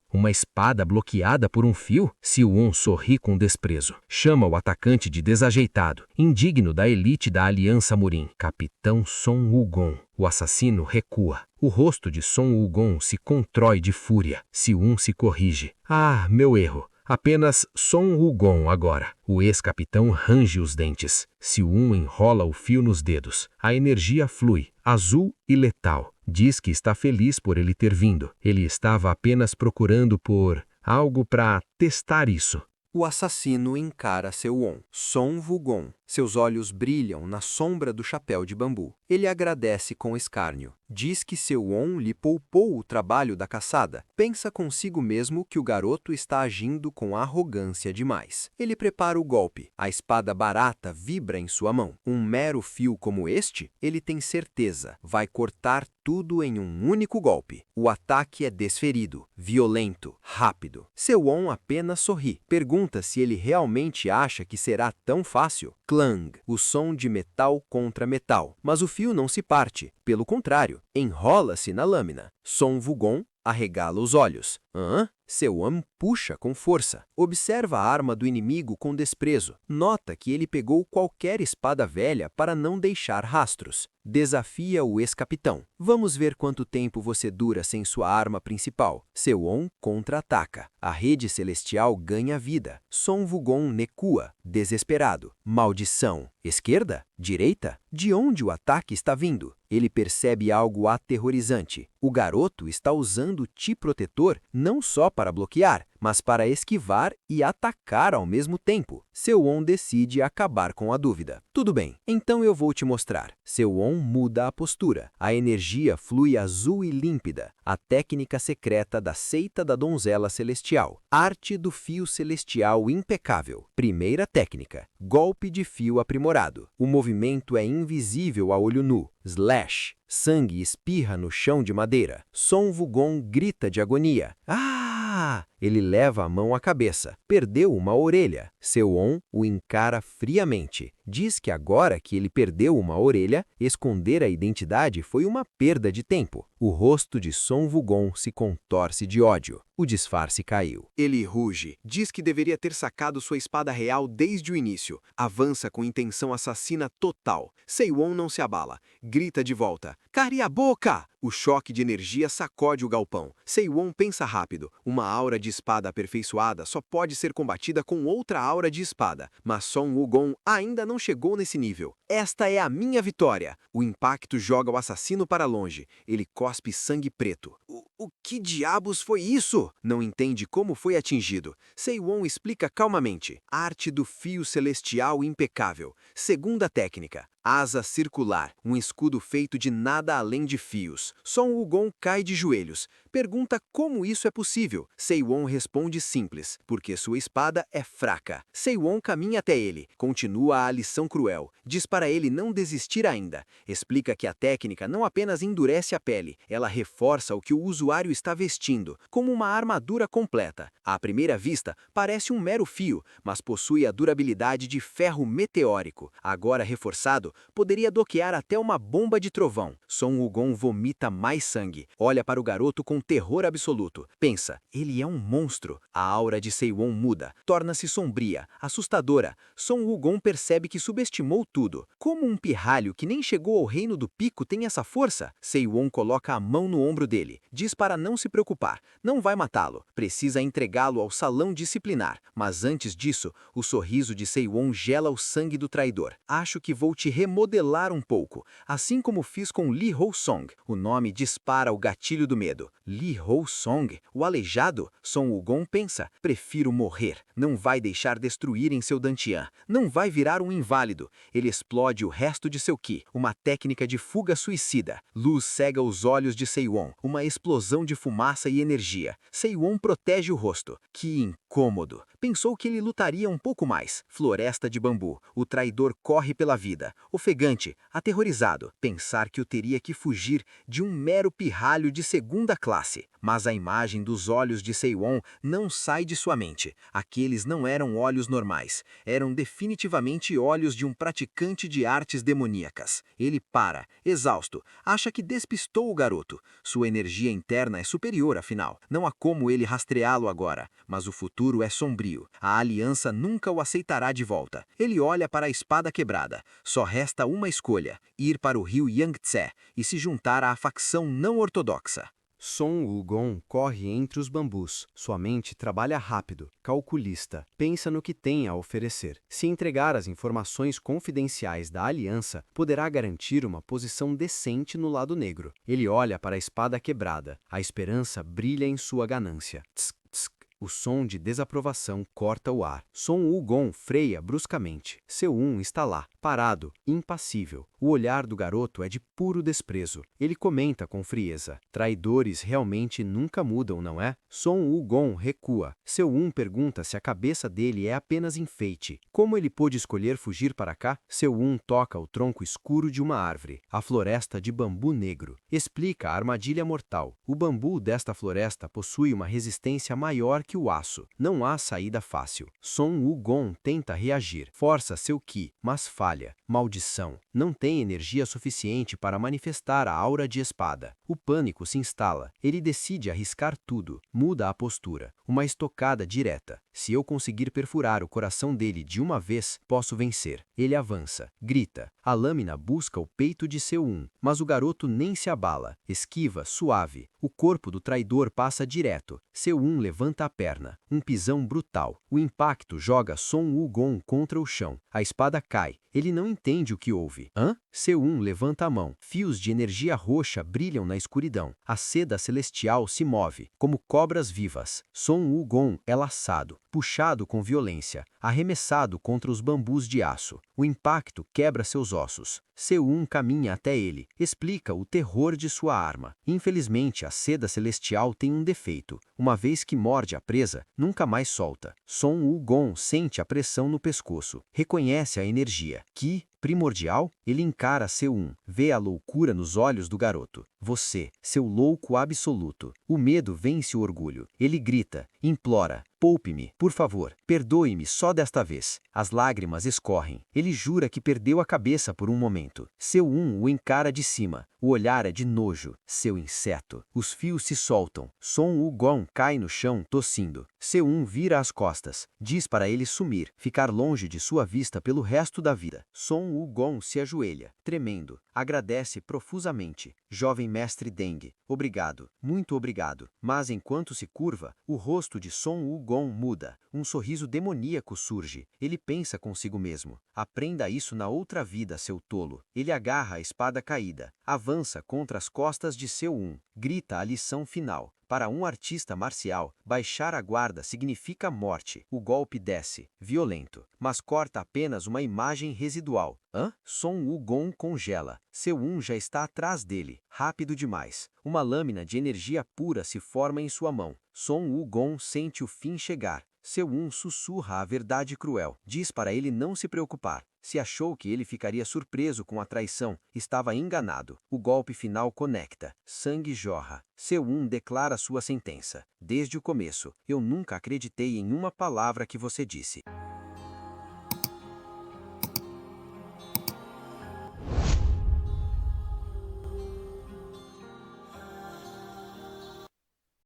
Uma espada bloqueada por um fio? Siwon sorri com desprezo. Chama o atacante de desajeitado, indigno da elite da Aliança Murim. Capitão Son Wukong. O assassino recua. O rosto de Son Wukong se contrói de fúria. Siwon se corrige. Ah, meu erro. Apenas Son Wukong agora. O ex-capitão range os dentes. Siwon enrola o fio nos dedos. A energia flui, azul e letal. Diz que está feliz por ele ter vindo. Ele estava apenas procurando por algo para testar isso. O assassino encara Siwon. Son Wukong. Seus olhos brilham na sombra do chapéu de bambu. Ele agradece com escárnio. Diz que Siwon lhe poupou o trabalho da caçada. Pensa consigo mesmo que o garoto está agindo com arrogância demais. Ele prepara o golpe. A espada barata vibra em sua mão. Um mero fio como este, ele tem certeza, vai cortar tudo em um único golpe. O ataque é desferido, violento, rápido. Siwon apenas sorri. Pergunta se ele realmente acha que será tão fácil. Clang, o som de metal contra metal. Mas o fio não se parte. Pelo contrário, enrola-se na lâmina. Son Wukong arregala os olhos. Hã? Seo-an puxa com força. Observa a arma do inimigo com desprezo. Nota que ele pegou qualquer espada velha para não deixar rastros. Desafia o ex-capitão. Vamos ver quanto tempo você dura sem sua arma principal. Seo-on contra-ataca. A rede celestial ganha vida. Son Wukong recua, desesperado. Maldição. Esquerda? Direita? De onde o ataque está vindo? Ele percebe algo aterrorizante. O garoto está usando o Chi protetor não só para bloquear, mas para esquivar e atacar ao mesmo tempo. Seo-on decide acabar com a dúvida. Tudo bem, então eu vou te mostrar. Seo-on muda a postura. A energia flui azul e límpida. A técnica secreta da seita da donzela celestial. Arte do fio celestial impecável. Primeira técnica. Golpe de fio aprimorado. O movimento é invisível a olho nu. Slash. Sangue espirra no chão de madeira. Son Wukong grita de agonia. Ah! Ele leva a mão à cabeça. Perdeu uma orelha. Seo-on o encara friamente. Diz que agora que ele perdeu uma orelha, esconder a identidade foi uma perda de tempo. O rosto de Son Wukong se contorce de ódio. O disfarce caiu. Ele ruge. Diz que deveria ter sacado sua espada real desde o início. Avança com intenção assassina total. Seo-on não se abala. Grita de volta. Cale a boca! O choque de energia sacode o galpão. Seo-on pensa rápido. Uma aura de espada aperfeiçoada só pode ser combatida com outra aura de espada. Mas Son Wukong ainda não chegou nesse nível. Esta é a minha vitória. O impacto joga o assassino para longe. Ele cospe sangue preto. O que diabos foi isso? Não entende como foi atingido. Seo-on explica calmamente. Arte do fio celestial impecável. Segunda técnica. Asa circular. Um escudo feito de nada além de fios. Son Wukong cai de joelhos. Pergunta como isso é possível. Seo-on responde simples. Porque sua espada é fraca. Seo-on caminha até ele. Continua a lição cruel. Diz para ele não desistir ainda. Explica que a técnica não apenas endurece a pele. Ela reforça o que o usuário está vestindo. Como uma armadura completa. À primeira vista, parece um mero fio. Mas possui a durabilidade de ferro meteórico. Agora reforçado, poderia doquear até uma bomba de trovão. Son Wukong vomita mais sangue. Olha para o garoto com terror absoluto. Pensa, ele é um monstro. A aura de Seo-on muda. Torna-se sombria, assustadora. Son Wukong percebe que subestimou tudo. Como um pirralho que nem chegou ao reino do pico tem essa força? Seo-on coloca a mão no ombro dele. Diz para não se preocupar. Não vai matá-lo. Precisa entregá-lo ao salão disciplinar. Mas antes disso, o sorriso de Seo-on gela o sangue do traidor. Acho que vou te remodelar um pouco, assim como fiz com Li Hou-song. O nome dispara o gatilho do medo. Li Hou-song, o aleijado? Son Wukong pensa, prefiro morrer. Não vai deixar destruírem seu Dantian. Não vai virar um inválido. Ele explode o resto de seu Qi, uma técnica de fuga suicida. Luz cega os olhos de Seo-on, uma explosão de fumaça e energia. Seo-on protege o rosto. Que incômodo. Pensou que ele lutaria um pouco mais. Floresta de bambu. O traidor corre pela vida. Ofegante, aterrorizado, pensar que eu teria que fugir de um mero pirralho de segunda classe. Mas a imagem dos olhos de Seo-on não sai de sua mente. Aqueles não eram olhos normais. Eram definitivamente olhos de um praticante de artes demoníacas. Ele para, exausto, acha que despistou o garoto. Sua energia interna é superior, afinal. Não há como ele rastreá-lo agora. Mas o futuro é sombrio. A aliança nunca o aceitará de volta. Ele olha para a espada quebrada. Só resta uma escolha: ir para o rio Yangtze e se juntar à facção não ortodoxa. Son Wukong corre entre os bambus. Sua mente trabalha rápido, calculista, pensa no que tem a oferecer. Se entregar as informações confidenciais da aliança, poderá garantir uma posição decente no lado negro. Ele olha para a espada quebrada. A esperança brilha em sua ganância. Tsk, tsk. O som de desaprovação corta o ar. Son Wukong freia bruscamente. Seo-on está lá, parado, impassível. O olhar do garoto é de puro desprezo. Ele comenta com frieza. Traidores realmente nunca mudam, não é? Son Wukong recua. Seo-on pergunta se a cabeça dele é apenas enfeite. Como ele pôde escolher fugir para cá? Seo-on toca o tronco escuro de uma árvore. A floresta de bambu negro. Explica a armadilha mortal. O bambu desta floresta possui uma resistência maior que o aço. Não há saída fácil. Sun Wukong tenta reagir, força seu Qi, mas falha. Maldição. Não tem energia suficiente para manifestar a aura de espada. O pânico se instala. Ele decide arriscar tudo. Muda a postura. Uma estocada direta. Se eu conseguir perfurar o coração dele de uma vez, posso vencer. Ele avança. Grita. A lâmina busca o peito de Seu-un, mas o garoto nem se abala. Esquiva, suave. O corpo do traidor passa direto. Seu-un levanta a perna. Um pisão brutal. O impacto joga Sun Wukong contra o chão. A espada cai. Ele não entende o que houve. Hã? Seu-un levanta a mão. Fios de energia roxa brilham na escuridão. A seda celestial se move, como cobras vivas. Sun Wukong é laçado, puxado com violência, arremessado contra os bambus de aço. O impacto quebra seus ossos. Seu-un caminha até ele, explica o terror de sua arma. Infelizmente, a seda celestial tem um defeito. Uma vez que morde a presa, nunca mais solta. Sun Wukong sente a pressão no pescoço. Reconhece a energia. Qi primordial, ele encara Seu-un, vê a loucura nos olhos do garoto. Você, seu louco absoluto. O medo vence o orgulho. Ele grita, implora, poupe-me, por favor, perdoe-me só desta vez. As lágrimas escorrem. Ele jura que perdeu a cabeça por um momento. Seu-un o encara de cima. O olhar é de nojo. Seu inseto. Os fios se soltam. Sun Wukong cai no chão, tossindo. Seu-un vira as costas. Diz para ele sumir, ficar longe de sua vista pelo resto da vida. Sun Wukong se ajoelha, tremendo. Agradece profusamente. Jovem mestre Deng, obrigado, muito obrigado. Mas enquanto se curva, o rosto de Sun Wukong muda. Um sorriso demoníaco surge. Ele pensa consigo mesmo. Aprenda isso na outra vida, seu tolo. Ele agarra a espada caída. Avança contra as costas de Seu-un. Grita a lição final. Para um artista marcial, baixar a guarda significa morte. O golpe desce, violento, mas corta apenas uma imagem residual. Sun Wukong congela. Seu-un já está atrás dele, rápido demais. Uma lâmina de energia pura se forma em sua mão. Sun Wukong sente o fim chegar. Seu-un sussurra a verdade cruel. Diz para ele não se preocupar. Se achou que ele ficaria surpreso com a traição, estava enganado. O golpe final conecta. Sangue jorra. Seu-un declara sua sentença. Desde o começo, eu nunca acreditei em uma palavra que você disse.